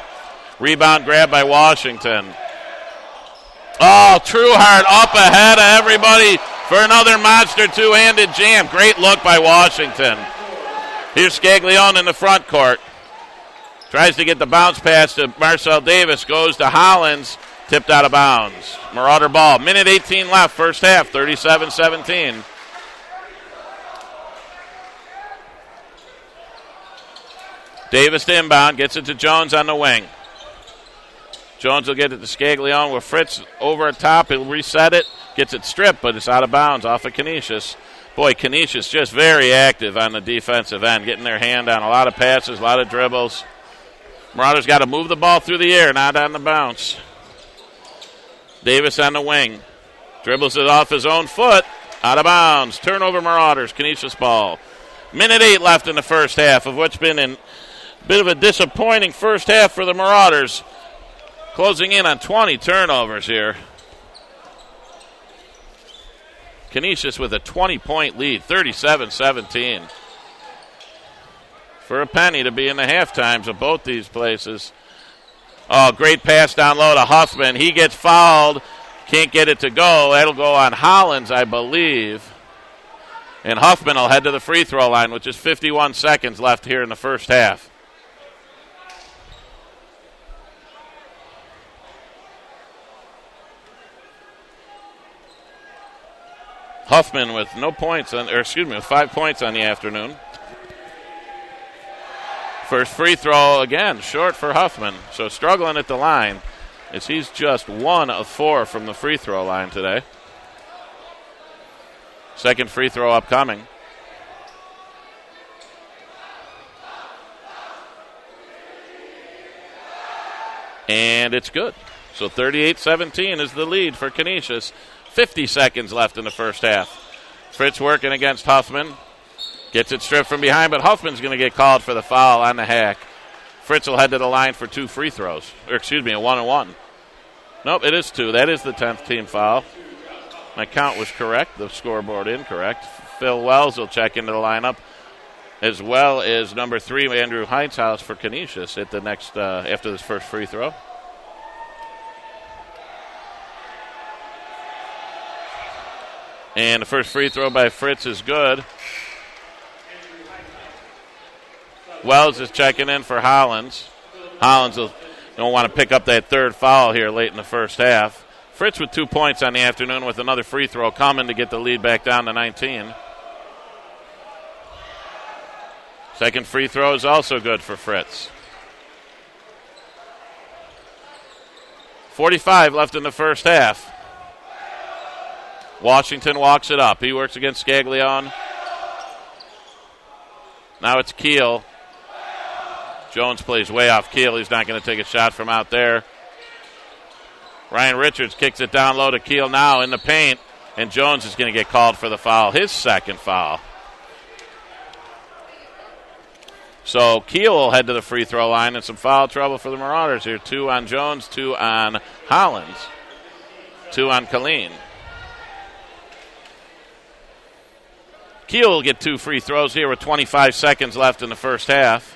Speaker 1: Rebound grab by Washington. Oh, Trueheart up ahead of everybody for another monster two-handed jam. Great look by Washington. Here's Scaglione in the front court. Tries to get the bounce pass to Marcel Davis. Goes to Hollins. Tipped out of bounds. Marauder ball. Minute 18 left. First half. 37-17. Davis to inbound. Gets it to Jones on the wing. Jones will get it to Scaglione with Fritz over top. He'll reset it. Gets it stripped, but it's out of bounds off of Canisius. Boy, Canisius just very active on the defensive end. Getting their hand on a lot of passes, a lot of dribbles. Marauders got to move the ball through the air, not on the bounce. Davis on the wing. Dribbles it off his own foot. Out of bounds. Turnover Marauders. Canisius ball. Minute 8 left in the first half, of what's been a bit of a disappointing first half for the Marauders. Closing in on 20 turnovers here. Canisius with a 20-point lead, 37-17. for a penny to be in the half times of both these places. Oh, great pass down low to Huffman. He gets fouled. Can't get it to go. That'll go on Hollins, I believe. And Huffman will head to the free throw line, which is 51 seconds left here in the first half. Huffman with with 5 points on the afternoon. First free throw, again, short for Huffman. So struggling at the line as he's just 1 of 4 from the free throw line today. Second free throw upcoming. And it's good. So 38-17 is the lead for Canisius. 50 seconds left in the first half. Fritz working against Huffman. Gets it stripped from behind, but Huffman's going to get called for the foul on the hack. Fritz will head to the line for 2 free throws. A 1-and-1. Nope, it is 2. That is the 10th team foul. My count was correct. The scoreboard incorrect. Phil Wells will check into the lineup, as well as number 3, Andrew Heinzhaus for Canisius at the next after this first free throw. And the first free throw by Fritz is good. Wells is checking in for Hollins. Hollins don't want to pick up that third foul here late in the first half. Fritz with 2 points on the afternoon with another free throw coming to get the lead back down to 19. Second free throw is also good for Fritz. 45 left in the first half. Washington walks it up. He works against Scaglione. Now it's Keel. Jones plays way off Keel. He's not going to take a shot from out there. Ryan Richards kicks it down low to Keel now in the paint, and Jones is going to get called for the foul, his second foul. So Keel will head to the free throw line, and some foul trouble for the Marauders here. 2 on Jones, 2 on Hollins, 2 on Killeen. Keel will get 2 free throws here with 25 seconds left in the first half.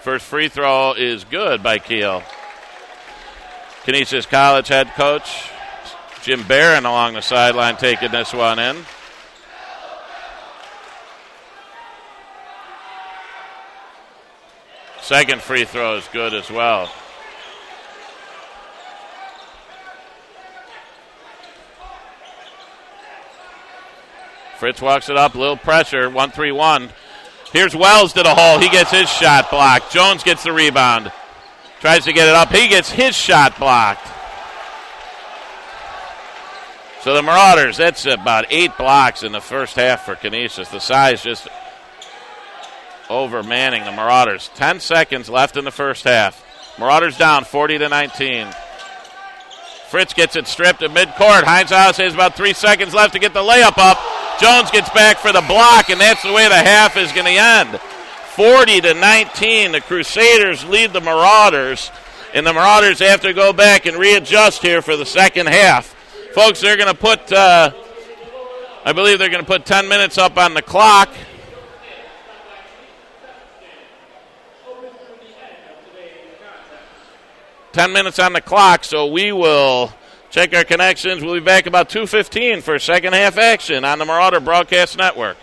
Speaker 1: First free throw is good by Keel. Canisius College head coach Jim Barron along the sideline taking this one in. Second free throw is good as well. Fritz walks it up, little pressure, 1-3-1. Here's Wells to the hole. He gets his shot blocked. Jones gets the rebound. Tries to get it up. He gets his shot blocked. So the Marauders, that's about 8 blocks in the first half for Canisius. The size just overmanning the Marauders. 10 seconds left in the first half. Marauders down 40-19. Fritz gets it stripped at midcourt. Heinzhaus has about 3 seconds left to get the layup up. Jones gets back for the block, and that's the way the half is going to end. 40-19. The Crusaders lead the Marauders, and the Marauders have to go back and readjust here for the second half. Folks, they're going to put, I believe they're going to put 10 minutes up on the clock. $10 minutes on the clock, so we will check our connections. We'll be back about 2:15 for second half action on the Marauder Broadcast Network.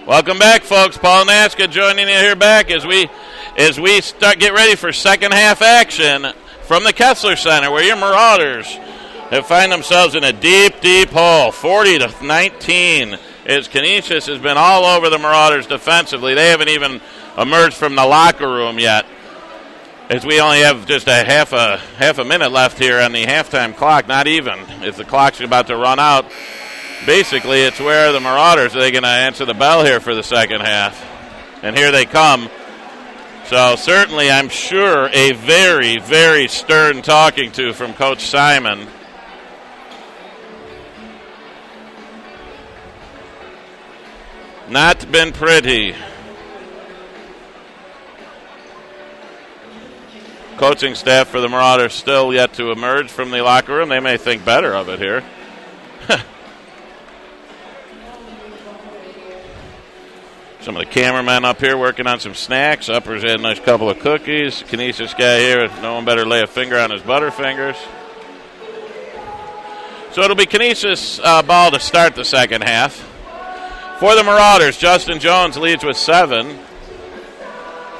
Speaker 1: Welcome back, folks. Paul Naska joining you here back as we get ready for second half action from the Kessler Center, where your Marauders have find themselves in a deep, deep hole, 40-19. As Canisius has been all over the Marauders defensively. They haven't even emerged from the locker room yet, as we only have just a half a minute left here on the halftime clock. Not even, if the clock's about to run out. Basically, it's where the Marauders, are they going to answer the bell here for the second half? And here they come. So certainly, I'm sure, a very, very stern talking to from Coach Simon. Not been pretty. Coaching staff for the Marauders still yet to emerge from the locker room. They may think better of it here. Some of the cameramen up here working on some snacks. Uppers had a nice couple of cookies. Canisius guy here, no one better lay a finger on his Butterfingers. So it'll be Canisius ball to start the second half. For the Marauders, Justin Jones leads with 7.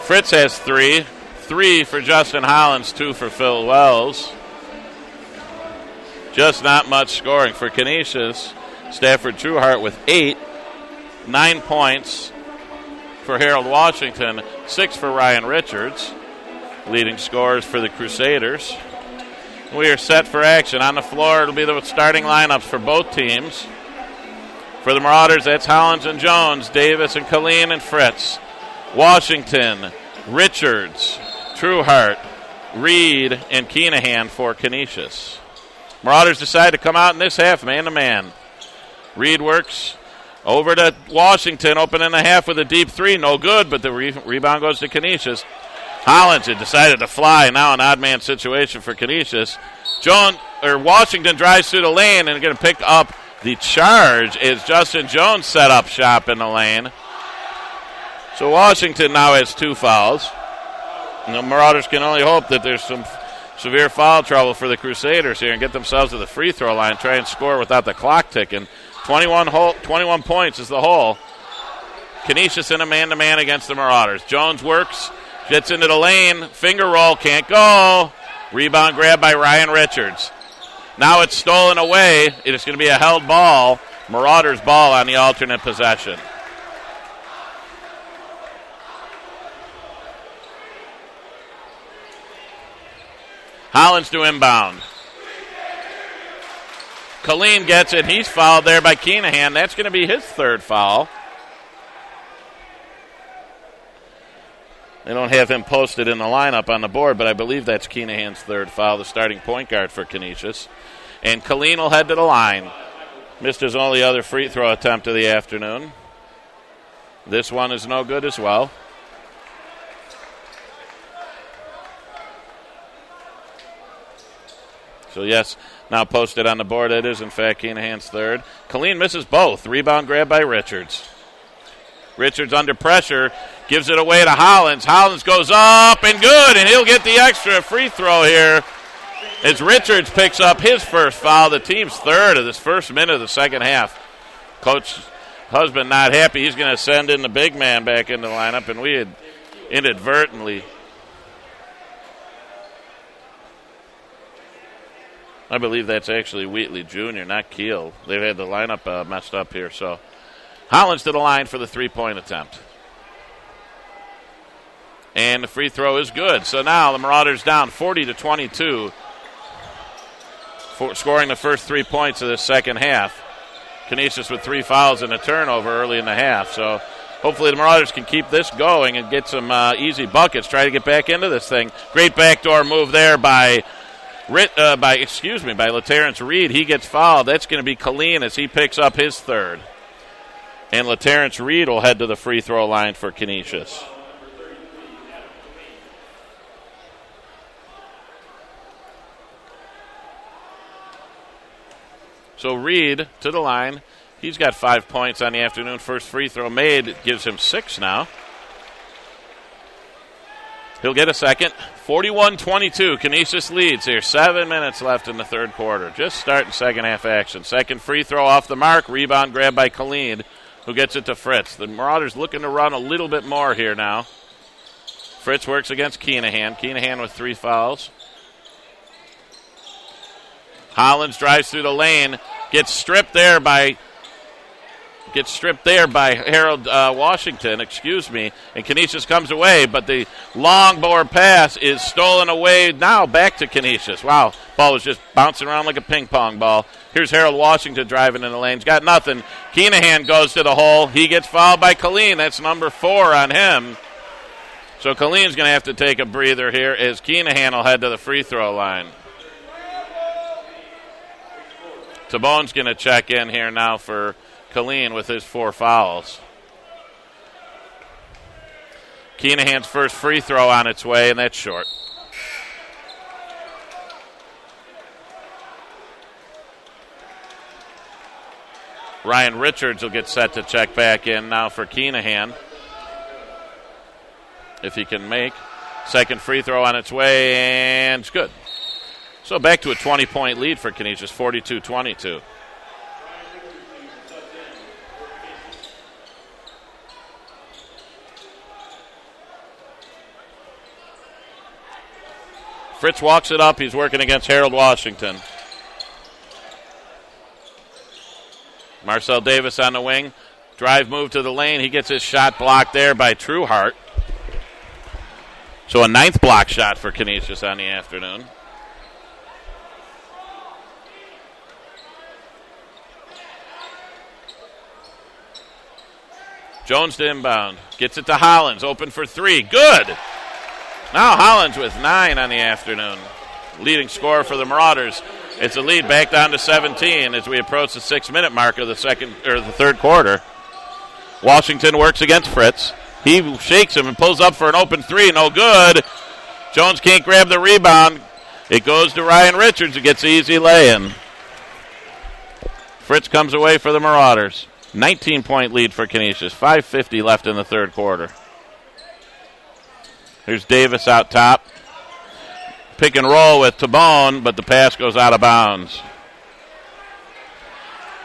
Speaker 1: Fritz has 3. 3 for Justin Hollins, 2 for Phil Wells. Just not much scoring for Canisius. Stafford Trueheart with 8. 9 points for Harold Washington, 6 for Ryan Richards. Leading scorers for the Crusaders. We are set for action. On the floor, it'll be the starting lineups for both teams. For the Marauders, that's Hollins and Jones, Davis and Colleen and Fritz. Washington, Richards, Trueheart, Reed, and Keenahan for Canisius. Marauders decide to come out in this half, man-to-man. Reed works over to Washington, opening the half with a deep 3. No good, but the rebound goes to Canisius. Hollins had decided to fly. Now an odd man situation for Canisius. Washington drives through the lane and going to pick up the charge as Justin Jones set up shop in the lane. So Washington now has 2 fouls. And the Marauders can only hope that there's some severe foul trouble for the Crusaders here and get themselves to the free throw line, try and score without the clock ticking. 21 points is the whole. Canisius in a man-to-man against the Marauders. Jones works, gets into the lane, finger roll, can't go. Rebound grab by Ryan Richards. Now it's stolen away. It is going to be a held ball. Marauders ball on the alternate possession. Hollins to inbound. Colleen gets it. He's fouled there by Keenahan. That's going to be his 3rd foul. They don't have him posted in the lineup on the board, but I believe that's Keenahan's 3rd foul, the starting point guard for Canisius. And Colleen will head to the line. Missed his only other free throw attempt of the afternoon. This one is no good as well. So, yes, now posted on the board, it is, in fact, Keenahan's 3rd. Colleen misses both. Rebound grab by Richards. Richards under pressure, gives it away to Hollins. Hollins goes up and good, and he'll get the extra free throw here as Richards picks up his 1st foul, the team's 3rd of this first minute of the second half. Coach Husband not happy. He's going to send in the big man back in the lineup, and we had inadvertently, I believe that's actually Wheatley Jr., not Keel. They've had the lineup messed up here. So Hollins to the line for the 3-point attempt. And the free throw is good. So now the Marauders down 40-22, scoring the first 3 points of the second half. Canisius with 3 fouls and a turnover early in the half. So hopefully the Marauders can keep this going and get some easy buckets, try to get back into this thing. Great backdoor move there by LaTerrence Reed. He gets fouled. That's going to be Colleen as he picks up his 3rd. And LaTerrence Reed will head to the free throw line for Canisius. So Reed to the line. He's got 5 points on the afternoon. First free throw made gives him 6 now. He'll get a second. 41-22. Canisius leads here. 7 minutes left in the 3rd quarter. Just starting second half action. Second free throw off the mark. Rebound grab by Colleen. who gets it to Fritz. The Marauders looking to run a little bit more here now. Fritz works against Keenahan. Keenahan with 3 fouls. Hollins drives through the lane, gets stripped there by Harold Washington, and Canisius comes away, but the long bore pass is stolen away now back to Canisius. Wow, ball was just bouncing around like a ping pong ball. Here's Harold Washington driving in the lane. He's got nothing. Keenahan goes to the hole. He gets fouled by Killeen. That's number 4 on him. So Killeen's going to have to take a breather here as Keenahan will head to the free throw line. Tabone's going to check in here now for Killeen with his 4 fouls. Keenahan's first free throw on its way, and that's short. Ryan Richards will get set to check back in now for Keenahan, if he can make. Second free throw on its way, and it's good. So back to a 20-point lead for Canisius, 42-22. Fritz walks it up. He's working against Harold Washington. Marcel Davis on the wing. Drive move to the lane. He gets his shot blocked there by Trueheart. So a 9th block shot for Canisius on the afternoon. Jones to inbound. Gets it to Hollins. Open for 3. Good. Now Hollins with 9 on the afternoon. Leading scorer for the Marauders. It's a lead back down to 17 as we approach the 6-minute mark of the third quarter. Washington works against Fritz. He shakes him and pulls up for an open 3. No good. Jones can't grab the rebound. It goes to Ryan Richards, who gets the easy lay-in. Fritz comes away for the Marauders. 19-point lead for Canisius. 5:50 left in the third quarter. Here's Davis out top. Pick and roll with Tabone, but the pass goes out of bounds.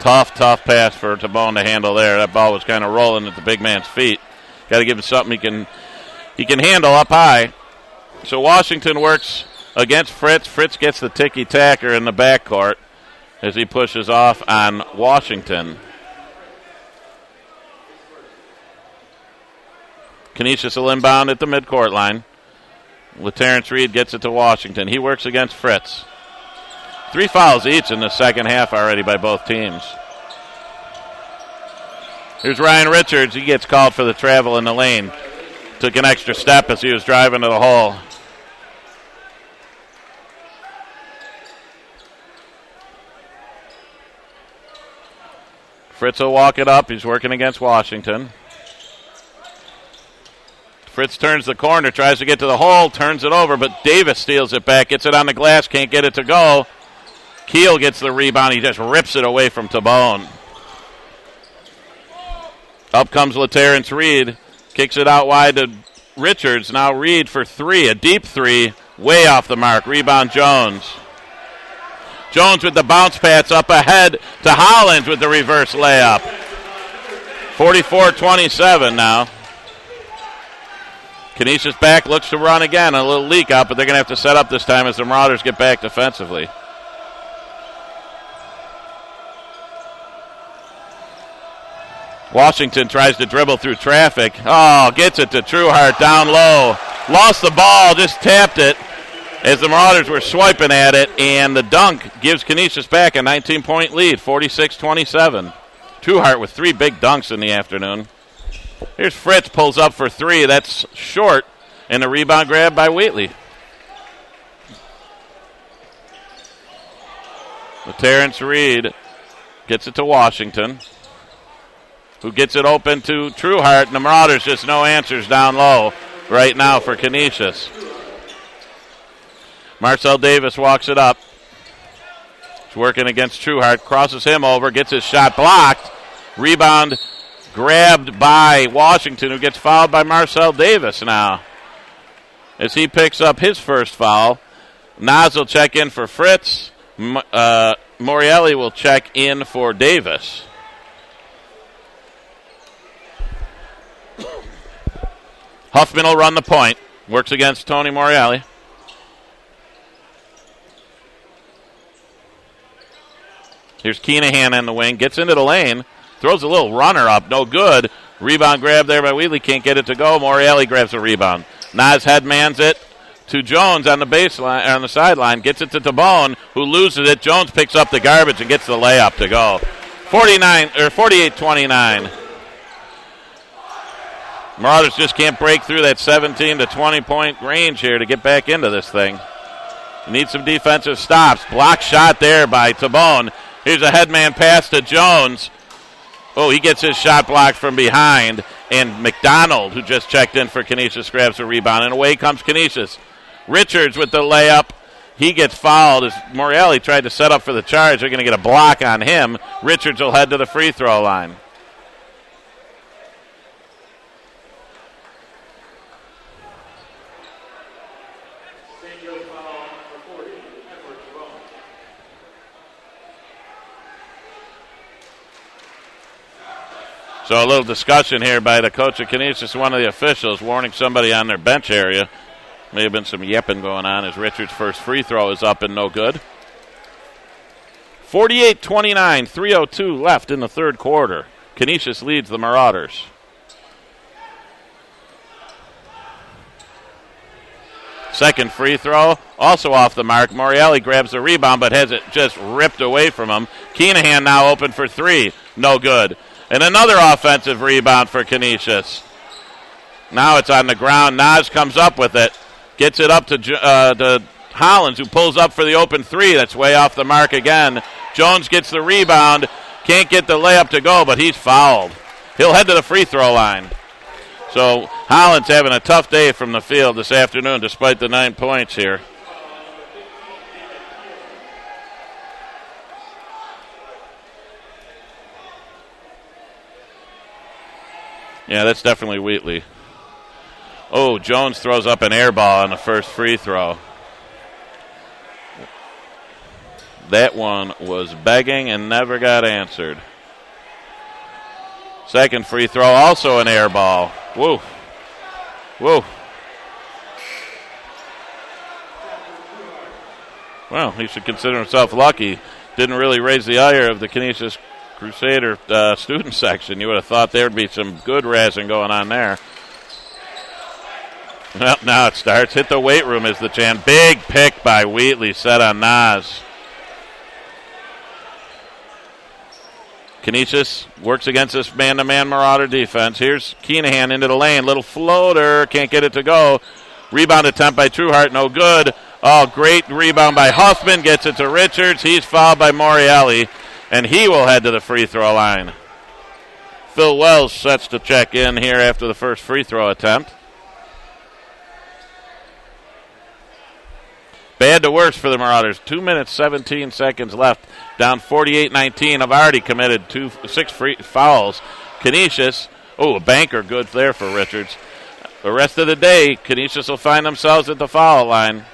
Speaker 1: Tough pass for Tabone to handle there. That ball was kind of rolling at the big man's feet. Got to give him something he can handle up high. So Washington works against Fritz. Fritz gets the ticky-tacker in the backcourt as he pushes off on Washington. Canisius will inbound at the midcourt line. With Terrence Reed gets it to Washington. He works against Fritz. 3 fouls each in the second half already by both teams. Here's Ryan Richards. He gets called for the travel in the lane. Took an extra step as he was driving to the hole. Fritz will walk it up. He's working against Washington. Fritz turns the corner, tries to get to the hole, turns it over, but Davis steals it back, gets it on the glass, can't get it to go. Keel gets the rebound. He just rips it away from Tabone. Up comes LaTerrence Reed, kicks it out wide to Richards. Now Reed for 3, a deep 3, way off the mark. Rebound Jones. Jones with the bounce pass up ahead to Hollins with the reverse layup. 44-27 now. Canisius back, looks to run again. A little leak out, but they're going to have to set up this time as the Marauders get back defensively. Washington tries to dribble through traffic. Oh, gets it to Trueheart down low. Lost the ball, just tapped it as the Marauders were swiping at it, and the dunk gives Canisius back a 19-point lead, 46-27. Trueheart with 3 big dunks in the afternoon. Here's Fritz, pulls up for 3. That's short, and a rebound grab by Wheatley. Terrence Reed gets it to Washington, who gets it open to Trueheart, and the Marauders just no answers down low right now for Canisius. Marcel Davis walks it up. He's working against Trueheart, crosses him over, gets his shot blocked. Rebound grabbed by Washington, who gets fouled by Marcel Davis now. As he picks up his first foul, Nas will check in for Fritz. Morielli will check in for Davis. Huffman will run the point. Works against Tony Morreale. Here's Keenahan in the wing. Gets into the lane. Throws a little runner up. No good. Rebound grab there by Wheatley. Can't get it to go. Morreale grabs a rebound. Nas headmans it to Jones on the baseline, on the sideline. Gets it to Tabone, who loses it. Jones picks up the garbage and gets the layup to go. 48-29. Marauders just can't break through that 17 to 20 point range here to get back into this thing. Need some defensive stops. Block shot there by Tabone. Here's a headman pass to Jones. Oh, he gets his shot blocked from behind. And McDonald, who just checked in for Canisius, grabs a rebound. And away comes Canisius. Richards with the layup. He gets fouled as Morreale tried to set up for the charge. They're going to get a block on him. Richards will head to the free throw line. So a little discussion here by the coach of Canisius, one of the officials, warning somebody on their bench area. May have been some yipping going on as Richards' first free throw is up and no good. 48-29, 3:02 left in the third quarter. Canisius leads the Marauders. Second free throw, also off the mark. Morreale grabs the rebound but has it just ripped away from him. Keenahan now open for three. No good. And another offensive rebound for Canisius. Now it's on the ground. Nas comes up with it. Gets it up to Hollins, who pulls up for the open three. That's way off the mark again. Jones gets the rebound. Can't get the layup to go, but he's fouled. He'll head to the free throw line. So Hollins having a tough day from the field this afternoon despite the 9 points here. Yeah, that's definitely Wheatley. Oh, Jones throws up an air ball on the first free throw. That one was begging and never got answered. Second free throw, also an air ball. Woo. Woo. Well, he should consider himself lucky. Didn't really raise the ire of the Canisius Crusader student section. You would have thought there would be some good razzing going on there. Well, now it starts. Hit the weight room is the chant. Big pick by Wheatley set on Nas. Canisius works against this man-to-man Marauder defense. Here's Keenahan into the lane. Little floater. Can't get it to go. Rebound attempt by Trueheart. No good. Oh, great rebound by Huffman. Gets it to Richards. He's fouled by Morreale. And he will head to the free throw line. Phil Wells sets to check in here after the first free throw attempt. Bad to worse for the Marauders. 2 minutes, 17 seconds left. Down 48-19. I've already committed 6 free fouls. Canisius, a banker good there for Richards. The rest of the day, Canisius will find themselves at the foul line.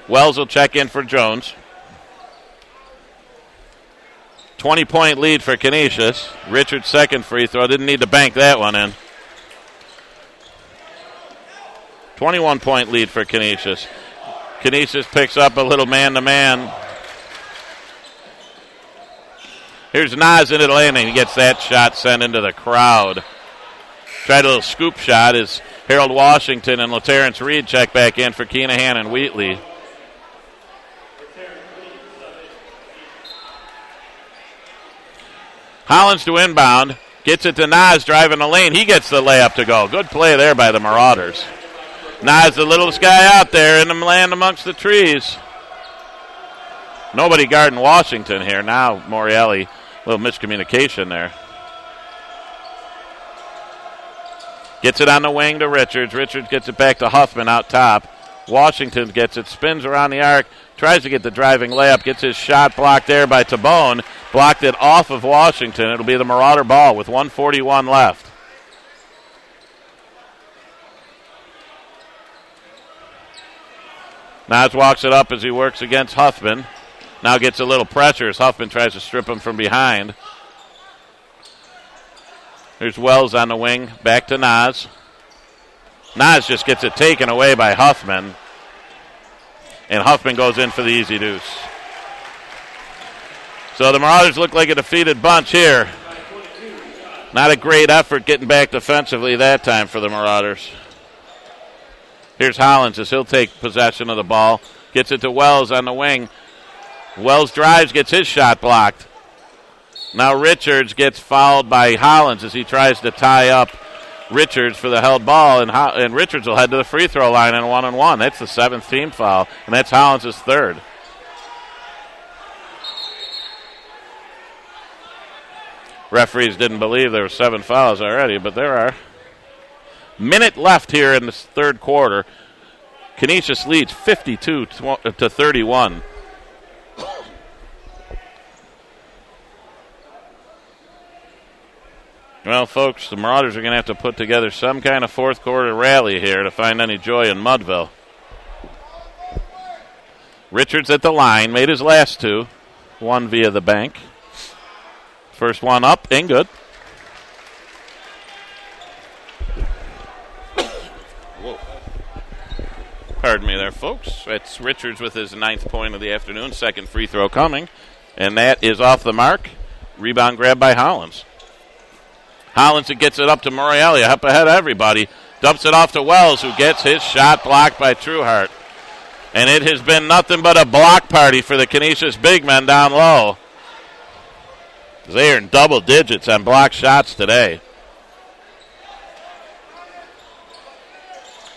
Speaker 1: Wells will check in for Jones. 20-point lead for Canisius. Richards' second free throw. Didn't need to bank that one in. 21-point lead for Canisius. Canisius picks up a little man-to-man. Here's Nas into the lane, and he gets that shot sent into the crowd. Tried a little scoop shot as Harold Washington and LaTerrence Reed check back in for Keenahan and Wheatley. Hollins to inbound. Gets it to Nas driving the lane. He gets the layup to go. Good play there by the Marauders. Nas, the littlest guy out there in the land amongst the trees. Nobody guarding Washington here. Now Morreale, a little miscommunication there. Gets it on the wing to Richards. Richards gets it back to Huffman out top. Washington gets it, spins around the arc, tries to get the driving layup, gets his shot blocked there by Tabone. Blocked it off of Washington. It'll be the Marauder ball with 1:41 left. Nas walks it up as he works against Huffman. Now gets a little pressure as Huffman tries to strip him from behind. There's Wells on the wing. Back to Nas. Nas just gets it taken away by Huffman. And Huffman goes in for the easy deuce. So the Marauders look like a defeated bunch here. Not a great effort getting back defensively that time for the Marauders. Here's Hollins as he'll take possession of the ball. Gets it to Wells on the wing. Wells drives, gets his shot blocked. Now Richards gets fouled by Hollins as he tries to tie up Richards for the held ball, and Richards will head to the free throw line in 1-on-1. That's the 7th team foul, and that's Hollins' 3rd. Referees didn't believe there were 7 fouls already, but there are. Minute left here in the 3rd quarter. Canisius leads 52-31. Well, folks, the Marauders are going to have to put together some kind of 4th quarter rally here to find any joy in Mudville. Richards at the line, made his last 2. 1 via the bank. First one up and good. Whoa. Pardon me there, folks. It's Richards with his 9th point of the afternoon. 2nd free throw coming. And that is off the mark. Rebound grab by Hollins. Hollins gets it up to Morreale, up ahead of everybody. Dumps it off to Wells, who gets his shot blocked by Trueheart. And it has been nothing but a block party for the Canisius big men down low. They are in double digits on block shots today.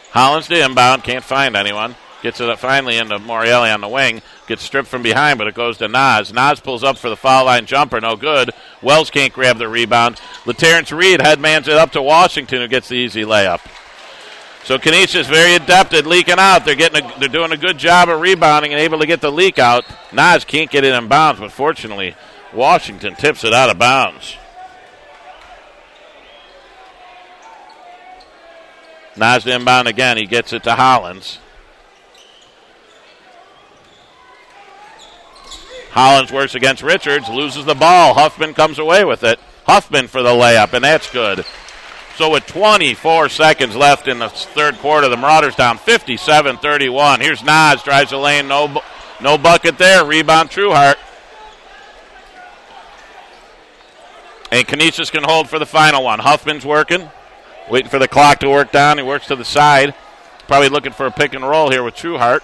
Speaker 1: Hollins to inbound, can't find anyone. Gets it up finally into Morreale on the wing. Gets stripped from behind, but it goes to Nas. Nas pulls up for the foul line jumper, no good. Wells can't grab the rebound. LaTerrence Reed headmans it up to Washington, who gets the easy layup. So Canisius very adept at leaking out. They're doing a good job of rebounding and able to get the leak out. Nas can't get it in bounds, but fortunately, Washington tips it out of bounds. Nas to inbound again. He gets it to Hollins. Hollins works against Richards, loses the ball. Huffman comes away with it. Huffman for the layup, and that's good. So with 24 seconds left in the 3rd quarter, the Marauders down 57-31. Here's Nas, drives the lane, no bucket there. Rebound Trueheart. And Canisius can hold for the final one. Huffman's working, waiting for the clock to work down. He works to the side. Probably looking for a pick and roll here with Trueheart.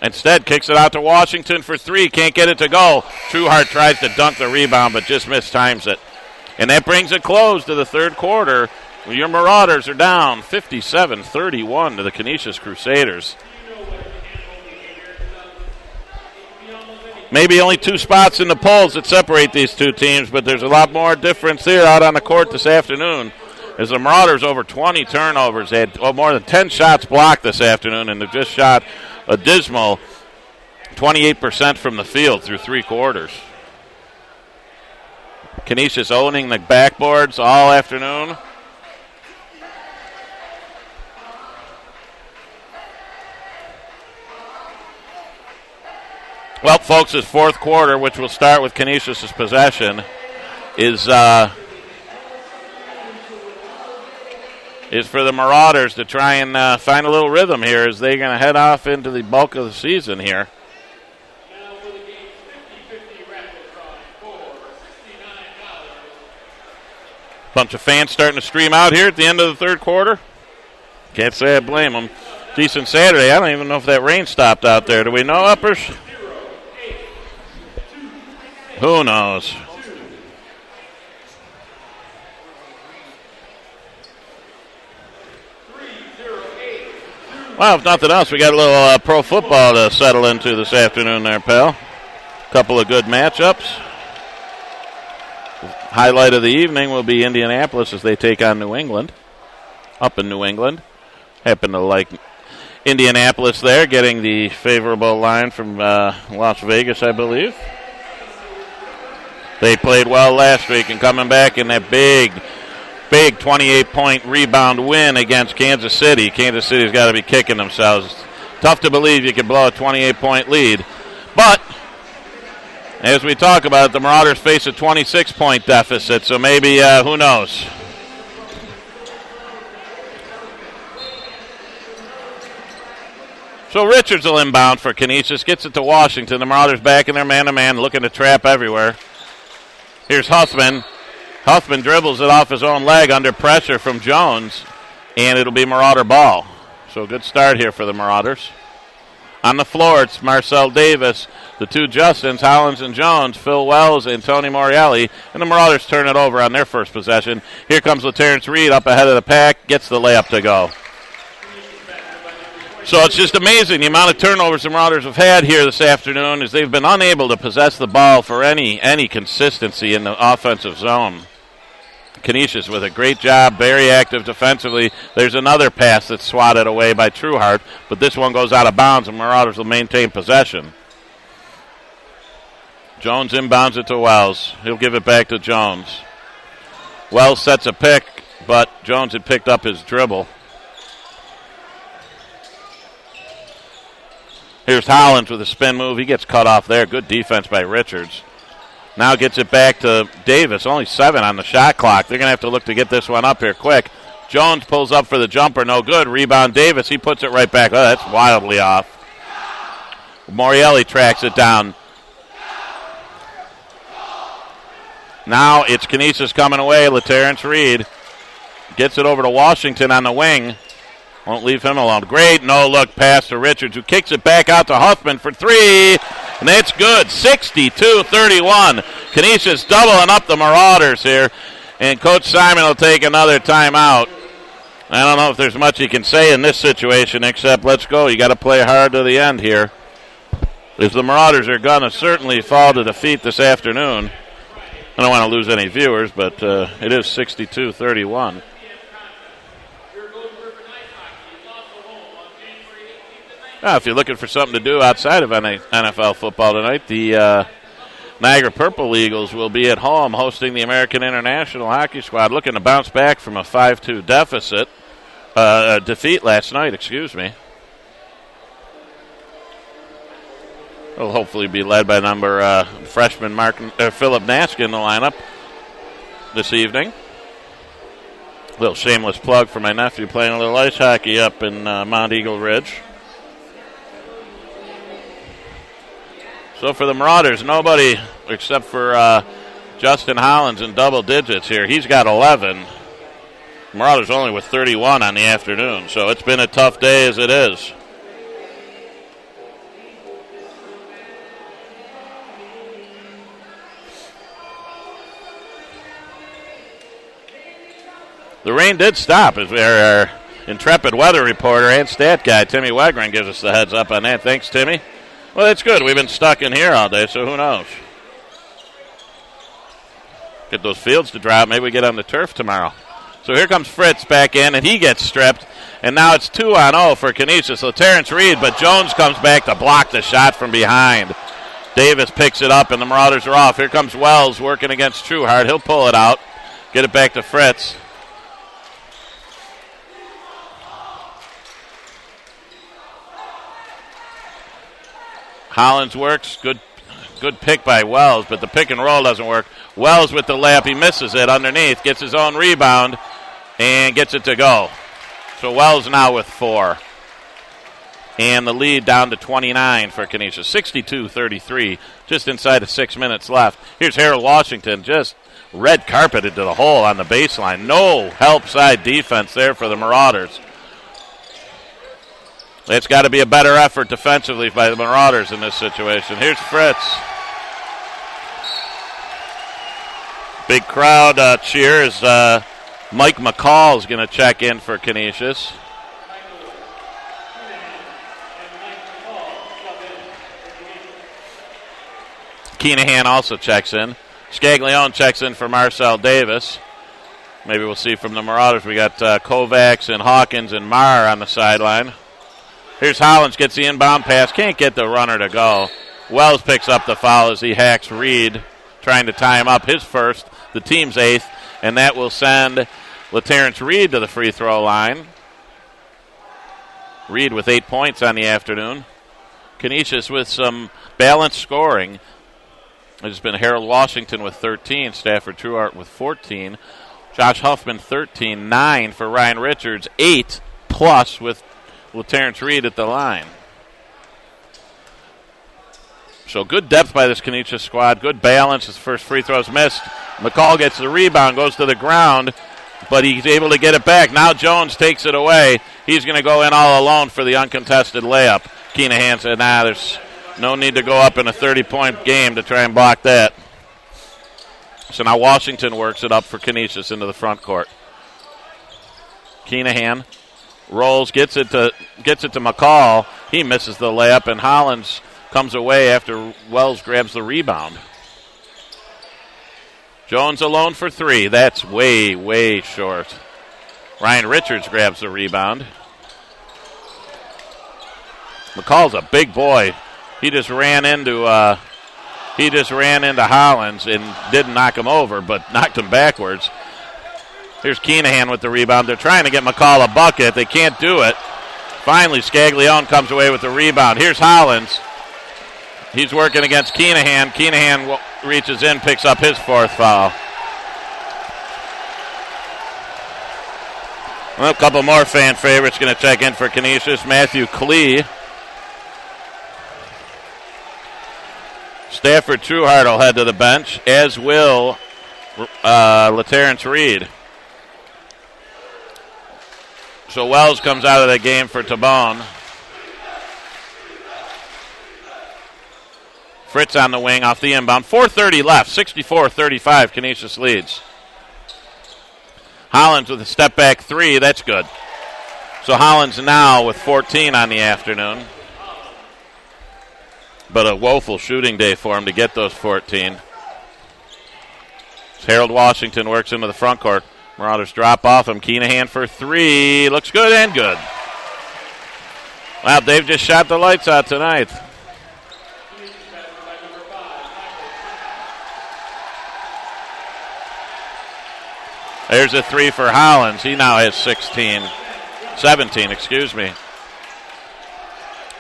Speaker 1: Instead, kicks it out to Washington for 3. Can't get it to go. Trueheart tries to dunk the rebound, but just mistimes it. And that brings a close to the 3rd quarter. Your Marauders are down 57-31 to the Canisius Crusaders. Maybe only 2 spots in the polls that separate these 2 teams, but there's a lot more difference here out on the court this afternoon. As the Marauders over 20 turnovers, they had more than 10 shots blocked this afternoon, and they've just shot a dismal 28% from the field through 3 quarters. Canisius owning the backboards all afternoon. Well, folks, this 4th quarter, which will start with Canisius' possession, is for the Marauders to try and find a little rhythm here as they're going to head off into the bulk of the season here. Bunch of fans starting to stream out here at the end of the 3rd quarter. Can't say I blame them. Decent Saturday. I don't even know if that rain stopped out there. Do we know, Uppers? Who knows? Well, if nothing else, we got a little pro football to settle into this afternoon there, pal. Couple of good matchups. Highlight of the evening will be Indianapolis as they take on New England. Up in New England. Happen to like Indianapolis there, getting the favorable line from Las Vegas, I believe. They played well last week and coming back in that big 28-point rebound win against Kansas City. Kansas City's got to be kicking themselves. Tough to believe you can blow a 28-point lead. But As we talk about it, the Marauders face a 26-point deficit, so maybe, who knows? So Richards will inbound for Canisius, gets it to Washington. The Marauders back in their man-to-man, looking to trap everywhere. Here's Huffman. Huffman dribbles it off his own leg under pressure from Jones, and it'll be Marauder ball. So good start here for the Marauders. On the floor, it's Marcel Davis, the two Justins, Hollins and Jones, Phil Wells and Tony Morielli, and the Marauders turn it over on their first possession. Here comes LaTerrence Reed up ahead of the pack, gets the layup to go. So it's just amazing the amount of turnovers the Marauders have had here this afternoon as they've been unable to possess the ball for any consistency in the offensive zone. Canisius with a great job, very active defensively. There's another pass that's swatted away by Trueheart, but this one goes out of bounds and Marauders will maintain possession. Jones inbounds it to Wells. He'll give it back to Jones. Wells sets a pick, but Jones had picked up his dribble. Here's Hollins with a spin move. He gets cut off there. Good defense by Richards. Now gets it back to Davis. Only 7 on the shot clock. They're going to have to look to get this one up here quick. Jones pulls up for the jumper. No good. Rebound Davis. He puts it right back. Oh, that's wildly off. Morielli tracks it down. Now it's Canisius coming away. LaTerrence Reed gets it over to Washington on the wing. Won't leave him alone. Great no-look pass to Richards, who kicks it back out to Huffman for 3. And that's good. 62-31. Canisius doubling up the Marauders here. And Coach Simon will take another timeout. I don't know if there's much he can say in this situation except let's go. You got to play hard to the end here. If the Marauders are going to certainly fall to defeat this afternoon. I don't want to lose any viewers, but it is 62-31. Now, if you're looking for something to do outside of NFL football tonight, the Niagara Purple Eagles will be at home hosting the American International Hockey Squad, looking to bounce back from a 5-2 defeat last night, excuse me. Will hopefully be led by freshman Philip Naska in the lineup this evening. A little shameless plug for my nephew playing a little ice hockey up in Mount Eagle Ridge. So for the Marauders, nobody except for Justin Hollins in double digits here. He's got 11. Marauders only with 31 on the afternoon, so it's been a tough day as it is. The rain did stop as our intrepid weather reporter and stat guy, Timmy Wegren, gives us the heads up on that. Thanks, Timmy. Well, that's good. We've been stuck in here all day, so who knows? Get those fields to dry out. Maybe we get on the turf tomorrow. So here comes Fritz back in, and he gets stripped. And now it's 2-0 for Canisius. So Terrence Reed, but Jones comes back to block the shot from behind. Davis picks it up, and the Marauders are off. Here comes Wells working against Trueheart. He'll pull it out, get it back to Fritz. Hollins works. Good pick by Wells, but the pick and roll doesn't work. Wells with the layup. He misses it underneath. Gets his own rebound and gets it to go. So Wells now with 4. And the lead down to 29 for Canisius. 62-33. Just inside of 6 minutes left. Here's Harold Washington. Just red carpeted to the hole on the baseline. No help side defense there for the Marauders. It's got to be a better effort defensively by the Marauders in this situation. Here's Fritz. Big crowd cheers. Mike McCall is going to check in for Canisius. Keenahan also checks in. Scaglione checks in for Marcel Davis. Maybe we'll see from the Marauders. We got Kovacs and Hawkins and Marr on the sideline. Here's Hollins, gets the inbound pass. Can't get the runner to go. Wells picks up the foul as he hacks Reed, trying to tie him up. His first, the team's 8th, and that will send LaTerrence Reed to the free throw line. Reed with 8 points on the afternoon. Canisius with some balanced scoring. It's been Harold Washington with 13, Stafford Trueheart with 14, Josh Huffman 13, 9 for Ryan Richards, 8 plus with Terrence Reed at the line. So good depth by this Canisius squad, good balance. His first free throw's missed. McCall gets the rebound, goes to the ground, but he's able to get it back. Now Jones takes it away. He's going to go in all alone for the uncontested layup. Keenahan said, there's no need to go up in a 30-point game to try and block that. So now Washington works it up for Canisius into the front court. Keenahan rolls, gets it to McCall. He misses the layup, and Hollins comes away after Wells grabs the rebound. Jones alone for 3. That's way, way short. Ryan Richards grabs the rebound. McCall's a big boy. He just ran into Hollins and didn't knock him over, but knocked him backwards. Here's Keenahan with the rebound. They're trying to get McCall a bucket. They can't do it. Finally, Scaglione comes away with the rebound. Here's Hollins. He's working against Keenahan. Keenahan reaches in, picks up his 4th foul. Well, a couple more fan favorites going to check in for Canisius. Matthew Klee. Stafford Trueheart will head to the bench, as will LaTerrence Reed. So Wells comes out of the game for Tabone. Fritz on the wing off the inbound. 4:30 left, 64-35, Canisius leads. Hollins with a step-back 3, that's good. So Hollins now with 14 on the afternoon. But a woeful shooting day for him to get those 14. Harold Washington works into the front court. Marauders drop off him. Keenahan for 3. Looks good and good. Wow, they've just shot the lights out tonight. There's a 3 for Hollins. He now has 17, excuse me.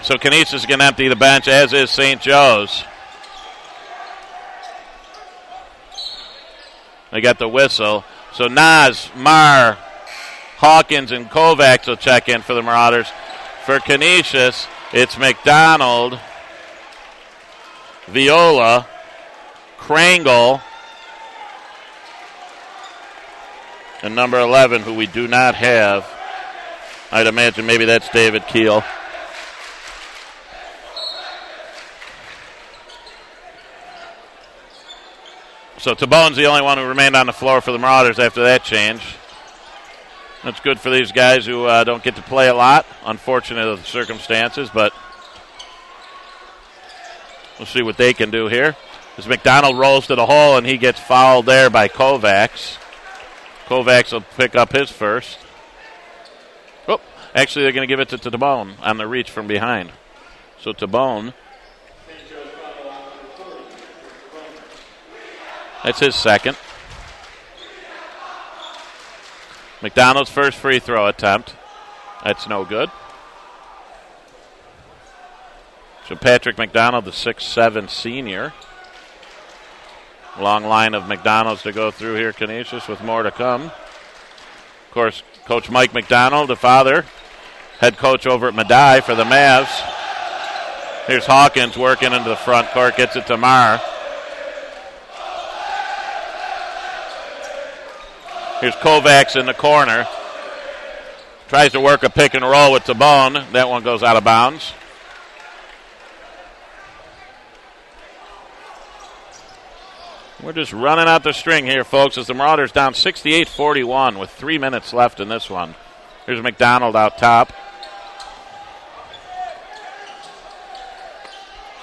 Speaker 1: So Canisius is going to empty the bench, as is St. Joe's. They got the whistle. So Nas, Marr, Hawkins, and Kovacs will check in for the Marauders. For Canisius, it's McDonald, Viola, Krangle, and number 11, who we do not have. I'd imagine maybe that's David Keel. So Tabone's the only one who remained on the floor for the Marauders after that change. That's good for these guys who don't get to play a lot. Unfortunate of the circumstances, but we'll see what they can do here. As McDonald rolls to the hole, and he gets fouled there by Kovacs. Kovacs will pick up his first. Oh, actually they're going to give it to Tabone on the reach from behind. So Tabone, that's his second. McDonald's first free throw attempt. That's no good. So Patrick McDonald, the 6'7" senior. Long line of McDonald's to go through here, Canisius, with more to come. Of course, Coach Mike McDonald, the father, head coach over at Medaille for the Mavs. Here's Hawkins working into the front court, gets it to Marr. Here's Kovacs in the corner. Tries to work a pick and roll with Tabone. That one goes out of bounds. We're just running out the string here, folks, as the Marauders down 68-41 with 3 minutes left in this one. Here's McDonald out top.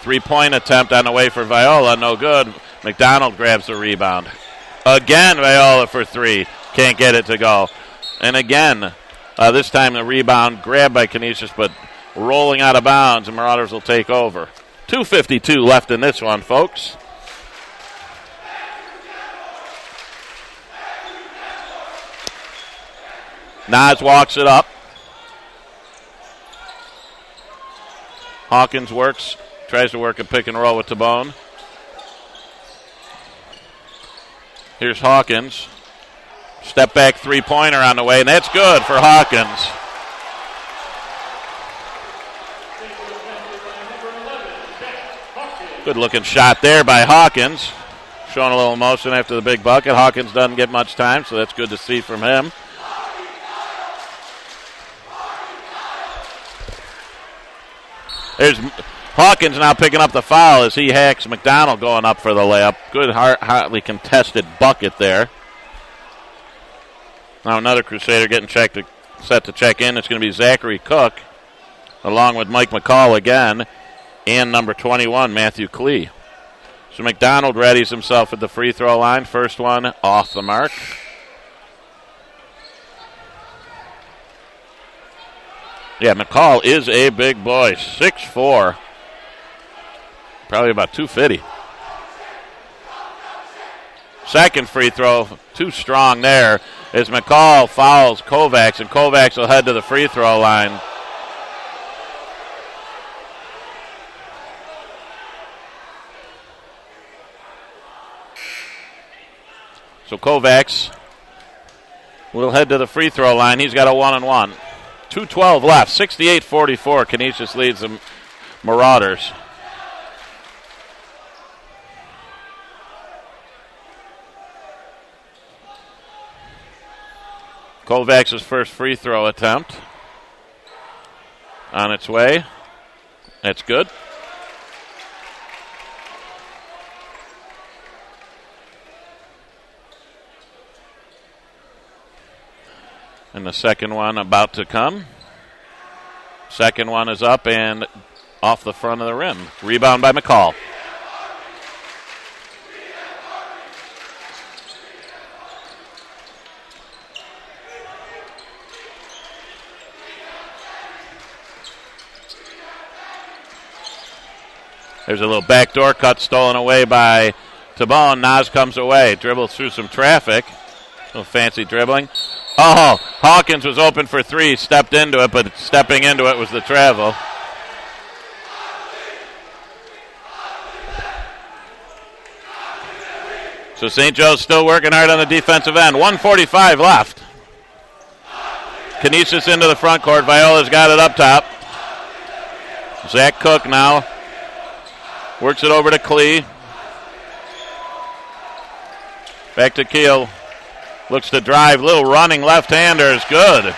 Speaker 1: 3-point attempt on the way for Viola. No good. McDonald grabs the rebound. Again, Viola for 3. Can't get it to go. And again, this time the rebound grabbed by Canisius, but rolling out of bounds, and Marauders will take over. 2:52 left in this one, folks. Nas walks it up. Hawkins works, tries to work a pick and roll with Tabone. Here's Hawkins. Step back three-pointer on the way, and that's good for Hawkins. Good-looking shot there by Hawkins. Showing a little emotion after the big bucket. Hawkins doesn't get much time, so that's good to see from him. There's Hawkins now picking up the foul as he hacks McDonald going up for the layup. Good, hotly contested bucket there. Now another Crusader getting set to check in. It's going to be Zachary Cook, along with Mike McCall again, and number 21, Matthew Klee. So McDonald readies himself at the free throw line. First one off the mark. Yeah, McCall is a big boy, 6'4", probably about 250. Second free throw, too strong there, as McCall fouls Kovacs, and Kovacs will head to the free throw line. So Kovacs will head to the free throw line. He's got a 1-and-1. 2:12 left, 68-44. Canisius leads the Marauders. Kovacs' first free throw attempt on its way. That's good. And the second one about to come. Second one is up and off the front of the rim. Rebound by McCall. There's a little backdoor cut stolen away by Tabone. Nas comes away, dribbles through some traffic. A little fancy dribbling. Oh, Hawkins was open for three, stepped into it, but stepping into it was the travel. So St. Joe's still working hard on the defensive end. 1:45 left. Canisius into the front court. Viola's got it up top. Zach Cook now works it over to Klee. Back to Keel. Looks to drive. Little running left-hander is good.